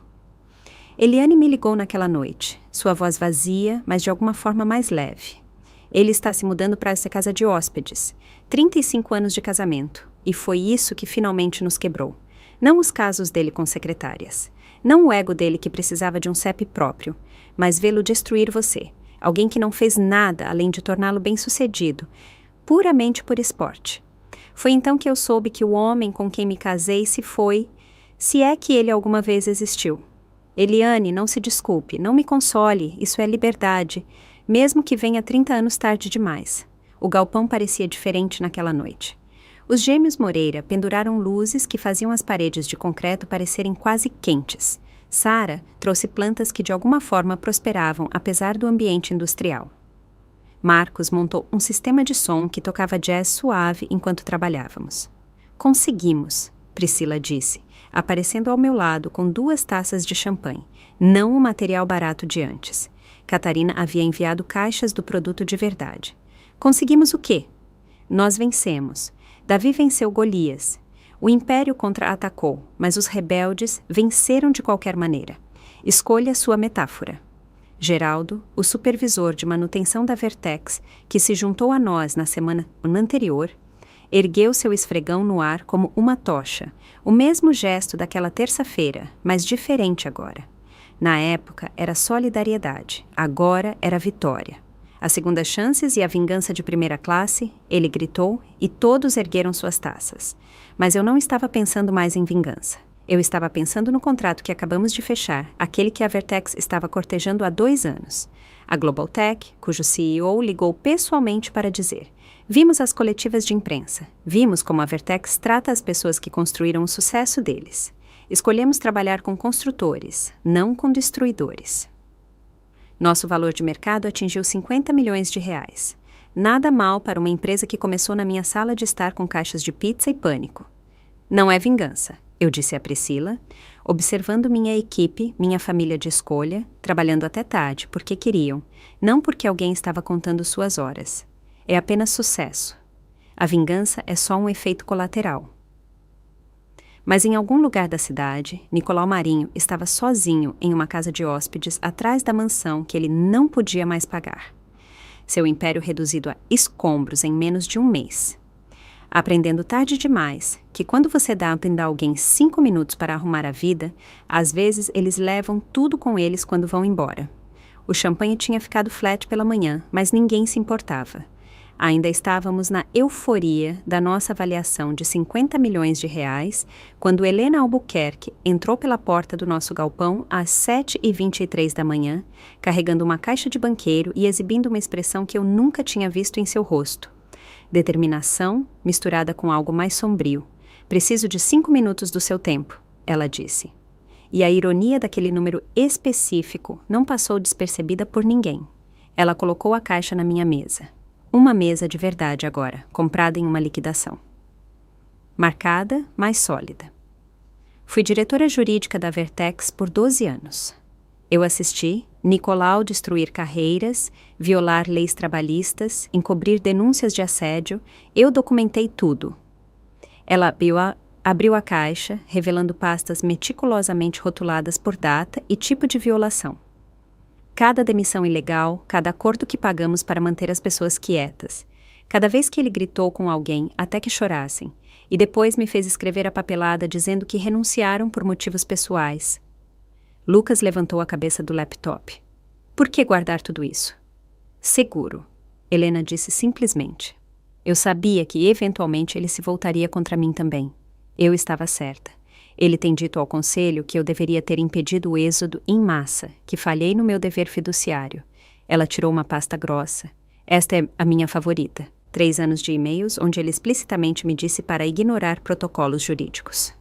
Eliane me ligou naquela noite, sua voz vazia, mas de alguma forma mais leve. Ele está se mudando para essa casa de hóspedes. 35 anos de casamento. E foi isso que finalmente nos quebrou. Não os casos dele com secretárias. Não o ego dele que precisava de um CEP próprio, mas vê-lo destruir você. Alguém que não fez nada além de torná-lo bem-sucedido, puramente por esporte. Foi então que eu soube que o homem com quem me casei se foi, se é que ele alguma vez existiu. Eliane, não se desculpe, não me console, isso é liberdade, mesmo que venha 30 anos tarde demais. O galpão parecia diferente naquela noite. Os gêmeos Moreira penduraram luzes que faziam as paredes de concreto parecerem quase quentes. Sara trouxe plantas que de alguma forma prosperavam apesar do ambiente industrial. Marcos montou um sistema de som que tocava jazz suave enquanto trabalhávamos. Conseguimos, Priscila disse, aparecendo ao meu lado com 2 taças de champanhe, não o material barato de antes. Catarina havia enviado caixas do produto de verdade. Conseguimos o quê? Nós vencemos. Davi venceu Golias. O Império contra-atacou, mas os rebeldes venceram de qualquer maneira. Escolha sua metáfora. Geraldo, o supervisor de manutenção da Vertex, que se juntou a nós na semana anterior, ergueu seu esfregão no ar como uma tocha, o mesmo gesto daquela terça-feira, mas diferente agora. Na época era solidariedade, agora era vitória. A segunda chances e a vingança de primeira classe, ele gritou e todos ergueram suas taças. Mas eu não estava pensando mais em vingança. Eu estava pensando no contrato que acabamos de fechar, aquele que a Vertex estava cortejando há 2 anos. A Global Tech, cujo CEO ligou pessoalmente para dizer: vimos as coletivas de imprensa, vimos como a Vertex trata as pessoas que construíram o sucesso deles. Escolhemos trabalhar com construtores, não com destruidores. Nosso valor de mercado atingiu 50 milhões de reais. Nada mal para uma empresa que começou na minha sala de estar com caixas de pizza e pânico. Não é vingança, eu disse a Priscila, observando minha equipe, minha família de escolha, trabalhando até tarde porque queriam, não porque alguém estava contando suas horas. É apenas sucesso. A vingança é só um efeito colateral. Mas em algum lugar da cidade, Nicolau Marinho estava sozinho em uma casa de hóspedes atrás da mansão que ele não podia mais pagar. Seu império reduzido a escombros em menos de 1 mês. Aprendendo tarde demais que quando você dá a alguém 5 minutos para arrumar a vida, às vezes eles levam tudo com eles quando vão embora. O champanhe tinha ficado flat pela manhã, mas ninguém se importava. Ainda estávamos na euforia da nossa avaliação de 50 milhões de reais, quando Helena Albuquerque entrou pela porta do nosso galpão às 7h23 da manhã, carregando uma caixa de banqueiro e exibindo uma expressão que eu nunca tinha visto em seu rosto. Determinação misturada com algo mais sombrio. Preciso de 5 minutos do seu tempo, ela disse. E a ironia daquele número específico não passou despercebida por ninguém. Ela colocou a caixa na minha mesa. Uma mesa de verdade agora, comprada em uma liquidação. Marcada, mas sólida. Fui diretora jurídica da Vertex por 12 anos. Eu assisti Nicolau destruir carreiras, violar leis trabalhistas, encobrir denúncias de assédio. Eu documentei tudo. Ela abriu a caixa, revelando pastas meticulosamente rotuladas por data e tipo de violação. Cada demissão ilegal, cada acordo que pagamos para manter as pessoas quietas. Cada vez que ele gritou com alguém até que chorassem, e depois me fez escrever a papelada dizendo que renunciaram por motivos pessoais. Lucas levantou a cabeça do laptop. Por que guardar tudo isso? Seguro, Helena disse simplesmente. Eu sabia que eventualmente ele se voltaria contra mim também. Eu estava certa. Ele tem dito ao conselho que eu deveria ter impedido o êxodo em massa, que falhei no meu dever fiduciário. Ela tirou uma pasta grossa. Esta é a minha favorita. 3 anos de e-mails onde ele explicitamente me disse para ignorar protocolos jurídicos.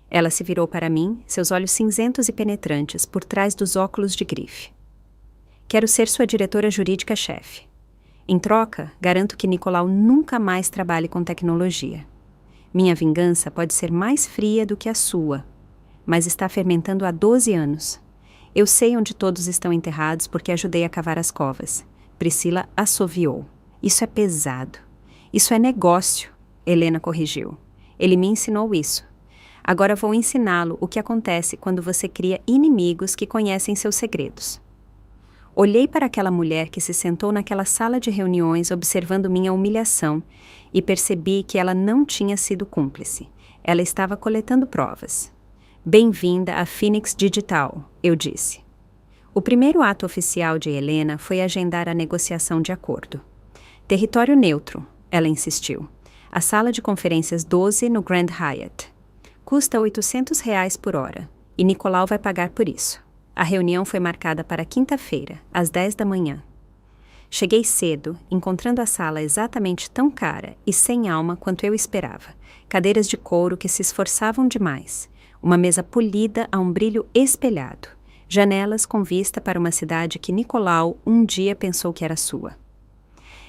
Ela se virou para mim, seus olhos cinzentos e penetrantes por trás dos óculos de grife. Quero ser sua diretora jurídica-chefe. Em troca, garanto que Nicolau nunca mais trabalhe com tecnologia. Minha vingança pode ser mais fria do que a sua, mas está fermentando há 12 anos. Eu sei onde todos estão enterrados porque ajudei a cavar as covas. Priscila assoviou. Isso é pesado. Isso é negócio, Helena corrigiu. Ele me ensinou isso. Agora vou ensiná-lo o que acontece quando você cria inimigos que conhecem seus segredos. Olhei para aquela mulher que se sentou naquela sala de reuniões observando minha humilhação e percebi que ela não tinha sido cúmplice. Ela estava coletando provas. Bem-vinda à Phoenix Digital, eu disse. O primeiro ato oficial de Helena foi agendar a negociação de acordo. Território neutro, ela insistiu. A sala de conferências 12 no Grand Hyatt. Custa R$800 por hora. E Nicolau vai pagar por isso. A reunião foi marcada para quinta-feira, às 10 da manhã. Cheguei cedo, encontrando a sala exatamente tão cara e sem alma quanto eu esperava. Cadeiras de couro que se esforçavam demais. Uma mesa polida a um brilho espelhado. Janelas com vista para uma cidade que Nicolau um dia pensou que era sua.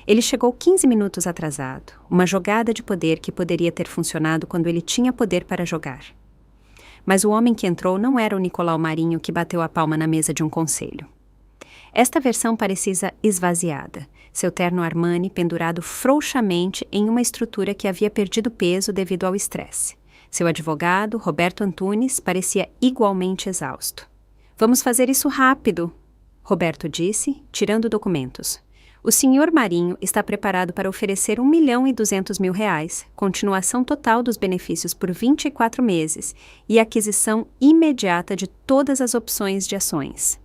Ele chegou 15 minutos atrasado, uma jogada de poder que poderia ter funcionado quando ele tinha poder para jogar. Mas o homem que entrou não era o Nicolau Marinho que bateu a palma na mesa de um conselho. Esta versão parecia esvaziada, seu terno Armani pendurado frouxamente em uma estrutura que havia perdido peso devido ao estresse. Seu advogado, Roberto Antunes, parecia igualmente exausto. "Vamos fazer isso rápido", Roberto disse, tirando documentos. "O senhor Marinho está preparado para oferecer R$ 1.200.000, continuação total dos benefícios por 24 meses e aquisição imediata de todas as opções de ações."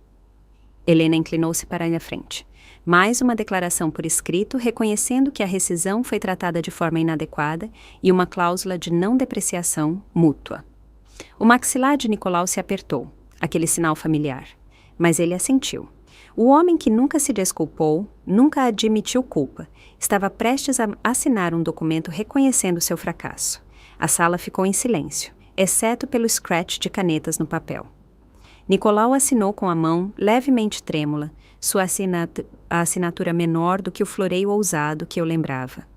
Helena inclinou-se para a frente. Mais uma declaração por escrito reconhecendo que a rescisão foi tratada de forma inadequada e uma cláusula de não depreciação mútua. O maxilar de Nicolau se apertou, aquele sinal familiar, mas ele assentiu. O homem que nunca se desculpou, nunca admitiu culpa, estava prestes a assinar um documento reconhecendo seu fracasso. A sala ficou em silêncio, exceto pelo scratch de canetas no papel. Nicolau assinou com a mão levemente trêmula, sua assinatura menor do que o floreio ousado que eu lembrava.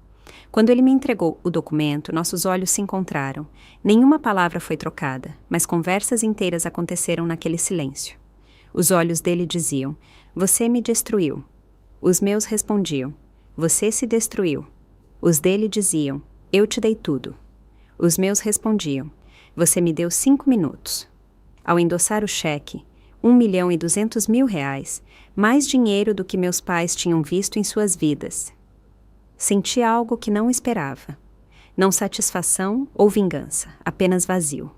Quando ele me entregou o documento, nossos olhos se encontraram. Nenhuma palavra foi trocada, mas conversas inteiras aconteceram naquele silêncio. Os olhos dele diziam: "Você me destruiu." Os meus respondiam: "Você se destruiu." Os dele diziam: "Eu te dei tudo." Os meus respondiam: "Você me deu 5 minutos." Ao endossar o cheque, R$ 1.200.000, mais dinheiro do que meus pais tinham visto em suas vidas. Senti algo que não esperava. Não satisfação ou vingança, apenas vazio.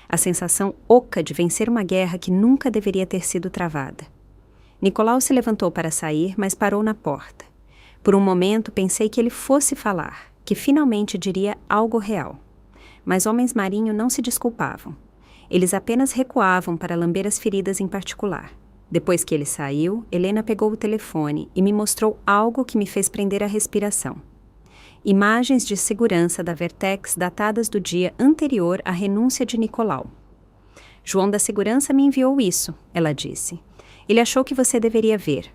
A sensação oca de vencer uma guerra que nunca deveria ter sido travada. Nicolau se levantou para sair, mas parou na porta. Por um momento pensei que ele fosse falar, que finalmente diria algo real. Mas homens Marinho não se desculpavam. Eles apenas recuavam para lamber as feridas em particular. Depois que ele saiu, Helena pegou o telefone e me mostrou algo que me fez prender a respiração. Imagens de segurança da Vertex datadas do dia anterior à renúncia de Nicolau. "João da Segurança me enviou isso", ela disse. "Ele achou que você deveria ver."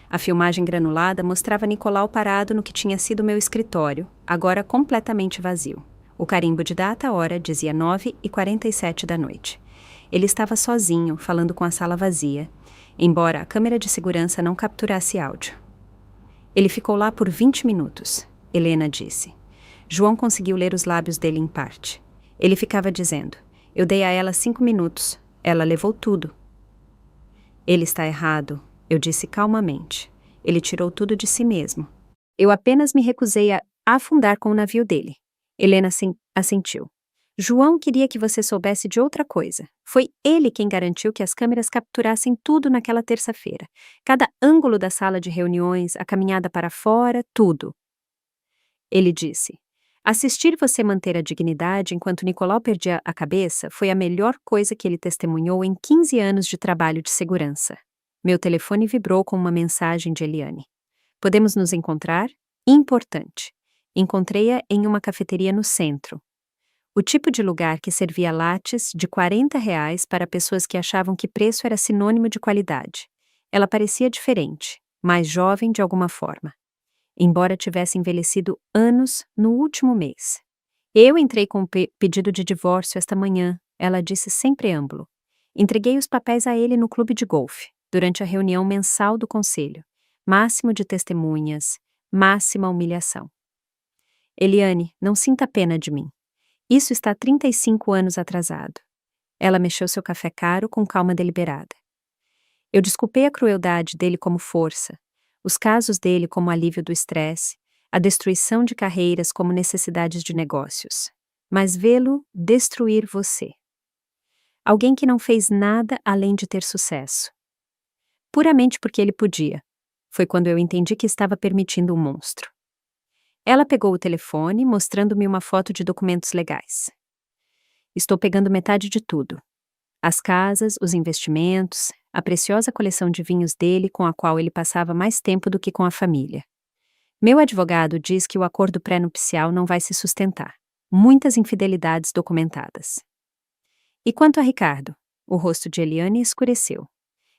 A filmagem granulada mostrava Nicolau parado no que tinha sido meu escritório, agora completamente vazio. O carimbo de data-hora dizia 9h47 da noite. Ele estava sozinho, falando com a sala vazia, embora a câmera de segurança não capturasse áudio. "Ele ficou lá por 20 minutos, Helena disse. João conseguiu ler os lábios dele em parte. Ele ficava dizendo: "Eu dei a ela 5 minutos. Ela levou tudo." "Ele está errado", eu disse calmamente. "Ele tirou tudo de si mesmo. Eu apenas me recusei a afundar com o navio dele." Helena assentiu. "João queria que você soubesse de outra coisa. Foi ele quem garantiu que as câmeras capturassem tudo naquela terça-feira. Cada ângulo da sala de reuniões, a caminhada para fora, tudo." Ele disse: "Assistir você manter a dignidade enquanto Nicolau perdia a cabeça foi a melhor coisa que ele testemunhou em 15 anos de trabalho de segurança." Meu telefone vibrou com uma mensagem de Eliane. "Podemos nos encontrar? Importante." Encontrei-a em uma cafeteria no centro. O tipo de lugar que servia lattes de R$ 40 para pessoas que achavam que preço era sinônimo de qualidade. Ela parecia diferente, mais jovem de alguma forma, embora tivesse envelhecido anos no último mês. "Eu entrei com um pedido de divórcio esta manhã", ela disse sem preâmbulo. "Entreguei os papéis a ele no clube de golfe, durante a reunião mensal do conselho. Máximo de testemunhas, máxima humilhação." "Eliane, não sinta pena de mim. Isso está 35 anos atrasado." Ela mexeu seu café caro com calma deliberada. "Eu desculpei a crueldade dele como força, os casos dele como alívio do estresse, a destruição de carreiras como necessidades de negócios. Mas vê-lo destruir você. Alguém que não fez nada além de ter sucesso. Puramente porque ele podia. Foi quando eu entendi que estava permitindo um monstro." Ela pegou o telefone, mostrando-me uma foto de documentos legais. "Estou pegando metade de tudo." As casas, os investimentos, a preciosa coleção de vinhos dele com a qual ele passava mais tempo do que com a família. Meu advogado diz que o acordo pré-nupcial não vai se sustentar. Muitas infidelidades documentadas. E quanto a Ricardo? O rosto de Eliane escureceu.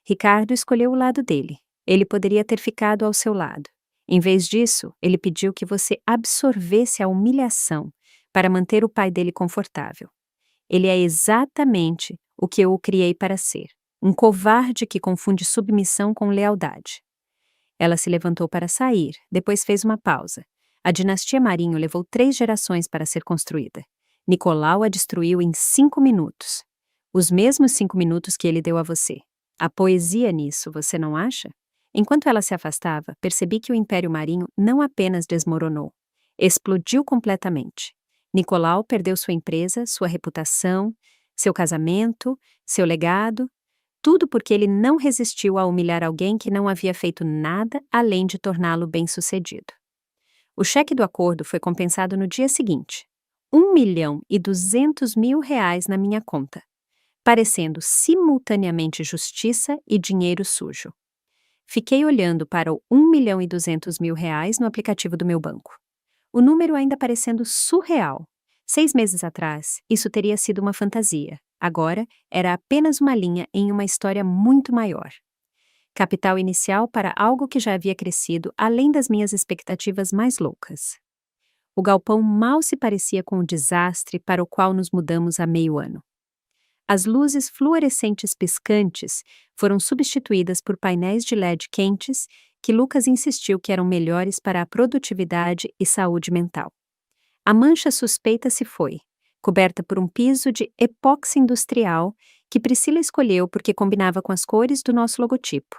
Ricardo escolheu o lado dele. Ele poderia ter ficado ao seu lado. Em vez disso, ele pediu que você absorvesse a humilhação para manter o pai dele confortável. Ele é exatamente o que eu o criei para ser. Um covarde que confunde submissão com lealdade. Ela se levantou para sair, depois fez uma pausa. A dinastia Marinho levou 3 gerações para ser construída. Nicolau a destruiu em 5 minutos. Os mesmos 5 minutos que ele deu a você. Há poesia nisso, você não acha? Enquanto ela se afastava, percebi que o Império Marinho não apenas desmoronou. Explodiu completamente. Nicolau perdeu sua empresa, sua reputação, seu casamento, seu legado, tudo porque ele não resistiu a humilhar alguém que não havia feito nada além de torná-lo bem-sucedido. O cheque do acordo foi compensado no dia seguinte. R$ 1.200.000 na minha conta, parecendo simultaneamente justiça e dinheiro sujo. Fiquei olhando para o R$ 1.200.000 no aplicativo do meu banco. O número ainda parecendo surreal. 6 meses atrás, isso teria sido uma fantasia. Agora, era apenas uma linha em uma história muito maior. Capital inicial para algo que já havia crescido além das minhas expectativas mais loucas. O galpão mal se parecia com o desastre para o qual nos mudamos há meio ano. As luzes fluorescentes piscantes foram substituídas por painéis de LED quentes que Lucas insistiu que eram melhores para a produtividade e saúde mental. A mancha suspeita se foi, coberta por um piso de epóxi industrial que Priscila escolheu porque combinava com as cores do nosso logotipo.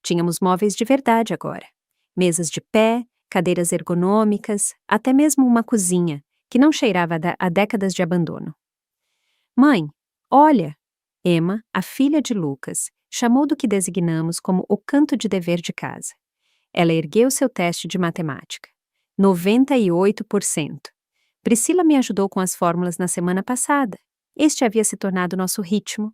Tínhamos móveis de verdade agora. Mesas de pé, cadeiras ergonômicas, até mesmo uma cozinha, que não cheirava a décadas de abandono. Mãe, olha! Emma, a filha de Lucas, chamou do que designamos como o canto de dever de casa. Ela ergueu seu teste de matemática. 98%. Priscila me ajudou com as fórmulas na semana passada. Este havia se tornado nosso ritmo.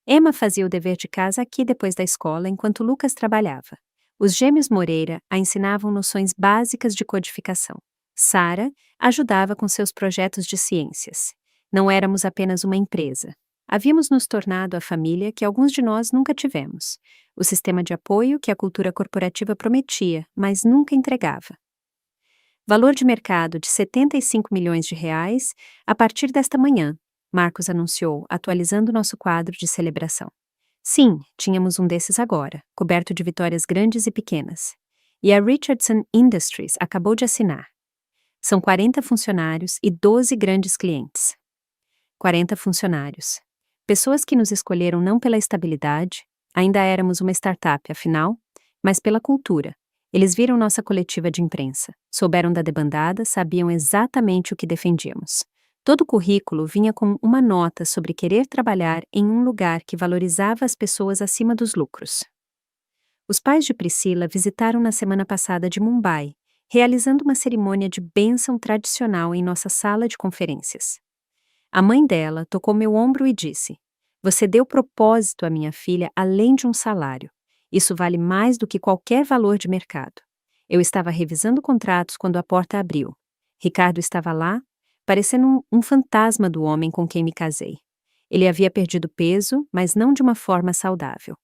Emma fazia o dever de casa aqui depois da escola enquanto Lucas trabalhava. Os gêmeos Moreira a ensinavam noções básicas de codificação. Sara ajudava com seus projetos de ciências. Não éramos apenas uma empresa. Havíamos nos tornado a família que alguns de nós nunca tivemos. O sistema de apoio que a cultura corporativa prometia, mas nunca entregava. Valor de mercado de R$ 75 milhões a partir desta manhã, Marcos anunciou, atualizando nosso quadro de celebração. Sim, tínhamos um desses agora, coberto de vitórias grandes e pequenas. E a Richardson Industries acabou de assinar. São 40 funcionários e 12 grandes clientes. 40 funcionários. Pessoas que nos escolheram não pela estabilidade, ainda éramos uma startup, afinal, mas pela cultura. Eles viram nossa coletiva de imprensa, souberam da debandada, sabiam exatamente o que defendíamos. Todo o currículo vinha com uma nota sobre querer trabalhar em um lugar que valorizava as pessoas acima dos lucros. Os pais de Priscila visitaram na semana passada de Mumbai, realizando uma cerimônia de bênção tradicional em nossa sala de conferências. A mãe dela tocou meu ombro e disse: "Você deu propósito à minha filha além de um salário. Isso vale mais do que qualquer valor de mercado." Eu estava revisando contratos quando a porta abriu. Ricardo estava lá, parecendo um fantasma do homem com quem me casei. Ele havia perdido peso, mas não de uma forma saudável.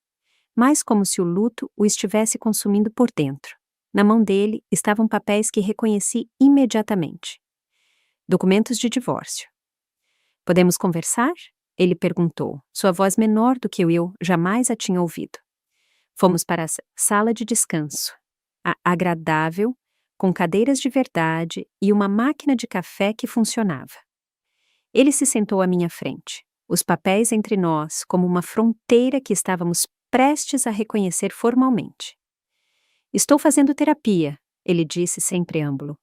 Mais como se o luto o estivesse consumindo por dentro. Na mão dele estavam papéis que reconheci imediatamente. Documentos de divórcio. "Podemos conversar?" Ele perguntou, sua voz menor do que eu jamais a tinha ouvido. Fomos para a sala de descanso, agradável, com cadeiras de verdade e uma máquina de café que funcionava. Ele se sentou à minha frente, os papéis entre nós como uma fronteira que estávamos prestes a reconhecer formalmente. "Estou fazendo terapia", ele disse sem preâmbulo.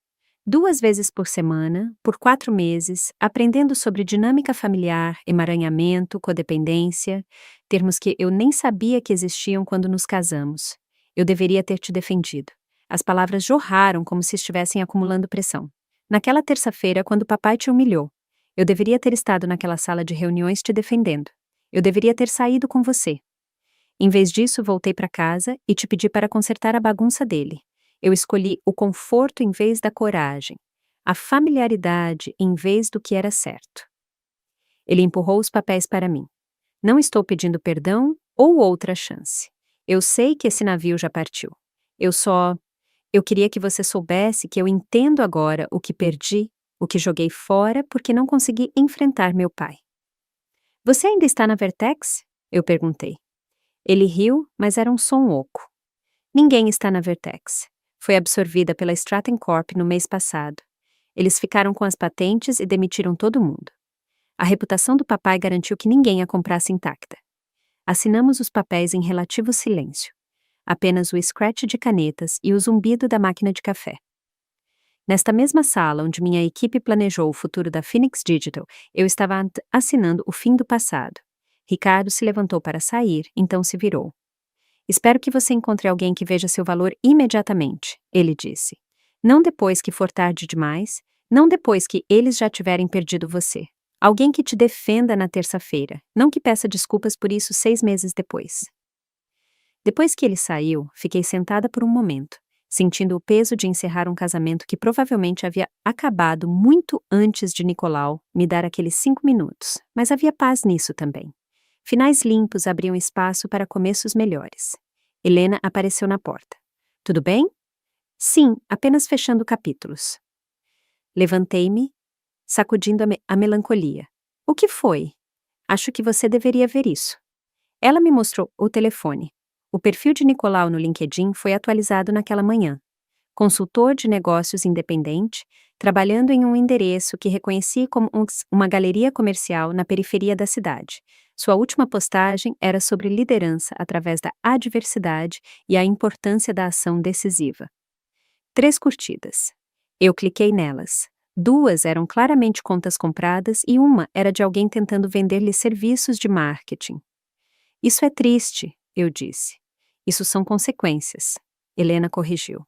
2 vezes por semana, por 4 meses, aprendendo sobre dinâmica familiar, emaranhamento, codependência, termos que eu nem sabia que existiam quando nos casamos. Eu deveria ter te defendido. As palavras jorraram como se estivessem acumulando pressão. Naquela terça-feira, quando papai te humilhou, eu deveria ter estado naquela sala de reuniões te defendendo. Eu deveria ter saído com você. Em vez disso, voltei para casa e te pedi para consertar a bagunça dele. Eu escolhi o conforto em vez da coragem, a familiaridade em vez do que era certo. Ele empurrou os papéis para mim. Não estou pedindo perdão ou outra chance. Eu sei que esse navio já partiu. Eu queria que você soubesse que eu entendo agora o que perdi, o que joguei fora porque não consegui enfrentar meu pai. Você ainda está na Vertex? Eu perguntei. Ele riu, mas era um som oco. Ninguém está na Vertex. Foi absorvida pela Stratton Corp no mês passado. Eles ficaram com as patentes e demitiram todo mundo. A reputação do papai garantiu que ninguém a comprasse intacta. Assinamos os papéis em relativo silêncio. Apenas o scratch de canetas e o zumbido da máquina de café. Nesta mesma sala onde minha equipe planejou o futuro da Phoenix Digital, eu estava assinando o fim do passado. Ricardo se levantou para sair, então se virou. Espero que você encontre alguém que veja seu valor imediatamente, ele disse. Não depois que for tarde demais, não depois que eles já tiverem perdido você. Alguém que te defenda na terça-feira, não que peça desculpas por isso 6 meses depois. Depois que ele saiu, fiquei sentada por um momento, sentindo o peso de encerrar um casamento que provavelmente havia acabado muito antes de Nicolau me dar aqueles 5 minutos, mas havia paz nisso também. Finais limpos abriam espaço para começos melhores. Helena apareceu na porta. Tudo bem? Sim, apenas fechando capítulos. Levantei-me, sacudindo a melancolia. O que foi? Acho que você deveria ver isso. Ela me mostrou o telefone. O perfil de Nicolau no LinkedIn foi atualizado naquela manhã. Consultor de negócios independente, trabalhando em um endereço que reconheci como uma galeria comercial na periferia da cidade. Sua última postagem era sobre liderança através da adversidade e a importância da ação decisiva. 3 curtidas. Eu cliquei nelas. 2 eram claramente contas compradas e uma era de alguém tentando vender-lhe serviços de marketing. Isso é triste, eu disse. Isso são consequências. Helena corrigiu.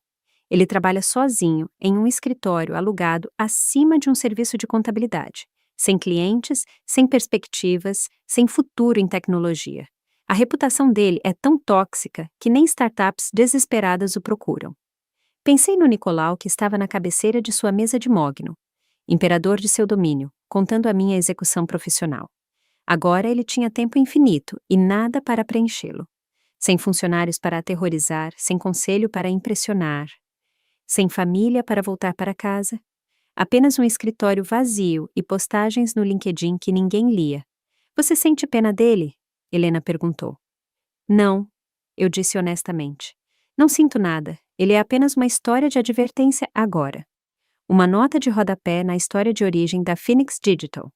Ele trabalha sozinho em um escritório alugado acima de um serviço de contabilidade, sem clientes, sem perspectivas, sem futuro em tecnologia. A reputação dele é tão tóxica que nem startups desesperadas o procuram. Pensei no Nicolau que estava na cabeceira de sua mesa de mogno, imperador de seu domínio, contando a minha execução profissional. Agora ele tinha tempo infinito e nada para preenchê-lo. Sem funcionários para aterrorizar, sem conselho para impressionar, sem família para voltar para casa, apenas um escritório vazio e postagens no LinkedIn que ninguém lia. Você sente pena dele? Helena perguntou. Não, eu disse honestamente. Não sinto nada, ele é apenas uma história de advertência agora. Uma nota de rodapé na história de origem da Phoenix Digital.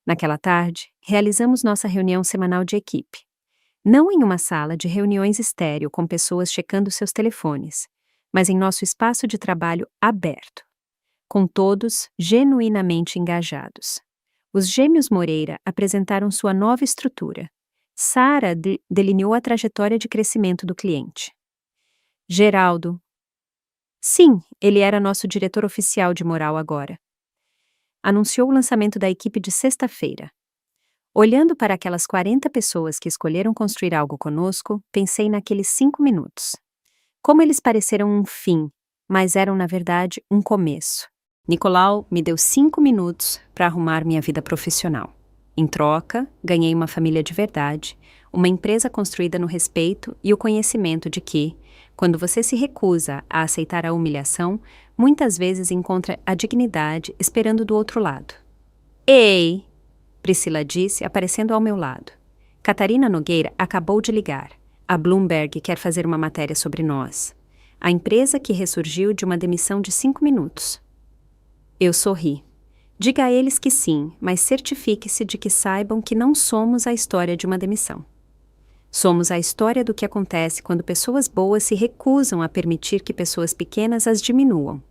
Naquela tarde, realizamos nossa reunião semanal de equipe. Não em uma sala de reuniões estéril com pessoas checando seus telefones, mas em nosso espaço de trabalho aberto, com todos genuinamente engajados. Os gêmeos Moreira apresentaram sua nova estrutura. Sara delineou a trajetória de crescimento do cliente. Geraldo. Sim, ele era nosso diretor oficial de moral agora. Anunciou o lançamento da equipe de sexta-feira. Olhando para aquelas 40 pessoas que escolheram construir algo conosco, pensei naqueles 5 minutos. Como eles pareceram um fim, mas eram na verdade um começo. Nicolau me deu 5 minutos para arrumar minha vida profissional. Em troca, ganhei uma família de verdade, uma empresa construída no respeito e o conhecimento de que, quando você se recusa a aceitar a humilhação, muitas vezes encontra a dignidade esperando do outro lado. Ei! Priscila disse, aparecendo ao meu lado. Catarina Nogueira acabou de ligar. A Bloomberg quer fazer uma matéria sobre nós. A empresa que ressurgiu de uma demissão de 5 minutos. Eu sorri. Diga a eles que sim, mas certifique-se de que saibam que não somos a história de uma demissão. Somos a história do que acontece quando pessoas boas se recusam a permitir que pessoas pequenas as diminuam.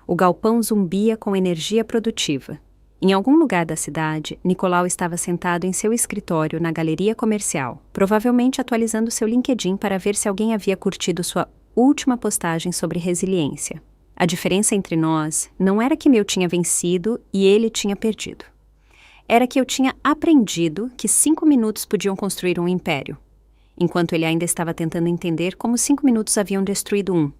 O galpão zumbia com energia produtiva. Em algum lugar da cidade, Nicolau estava sentado em seu escritório na galeria comercial, provavelmente atualizando seu LinkedIn para ver se alguém havia curtido sua última postagem sobre resiliência. A diferença entre nós não era que eu tinha vencido e ele tinha perdido. era que eu tinha aprendido que 5 minutos podiam construir um império, enquanto ele ainda estava tentando entender como 5 minutos haviam destruído um.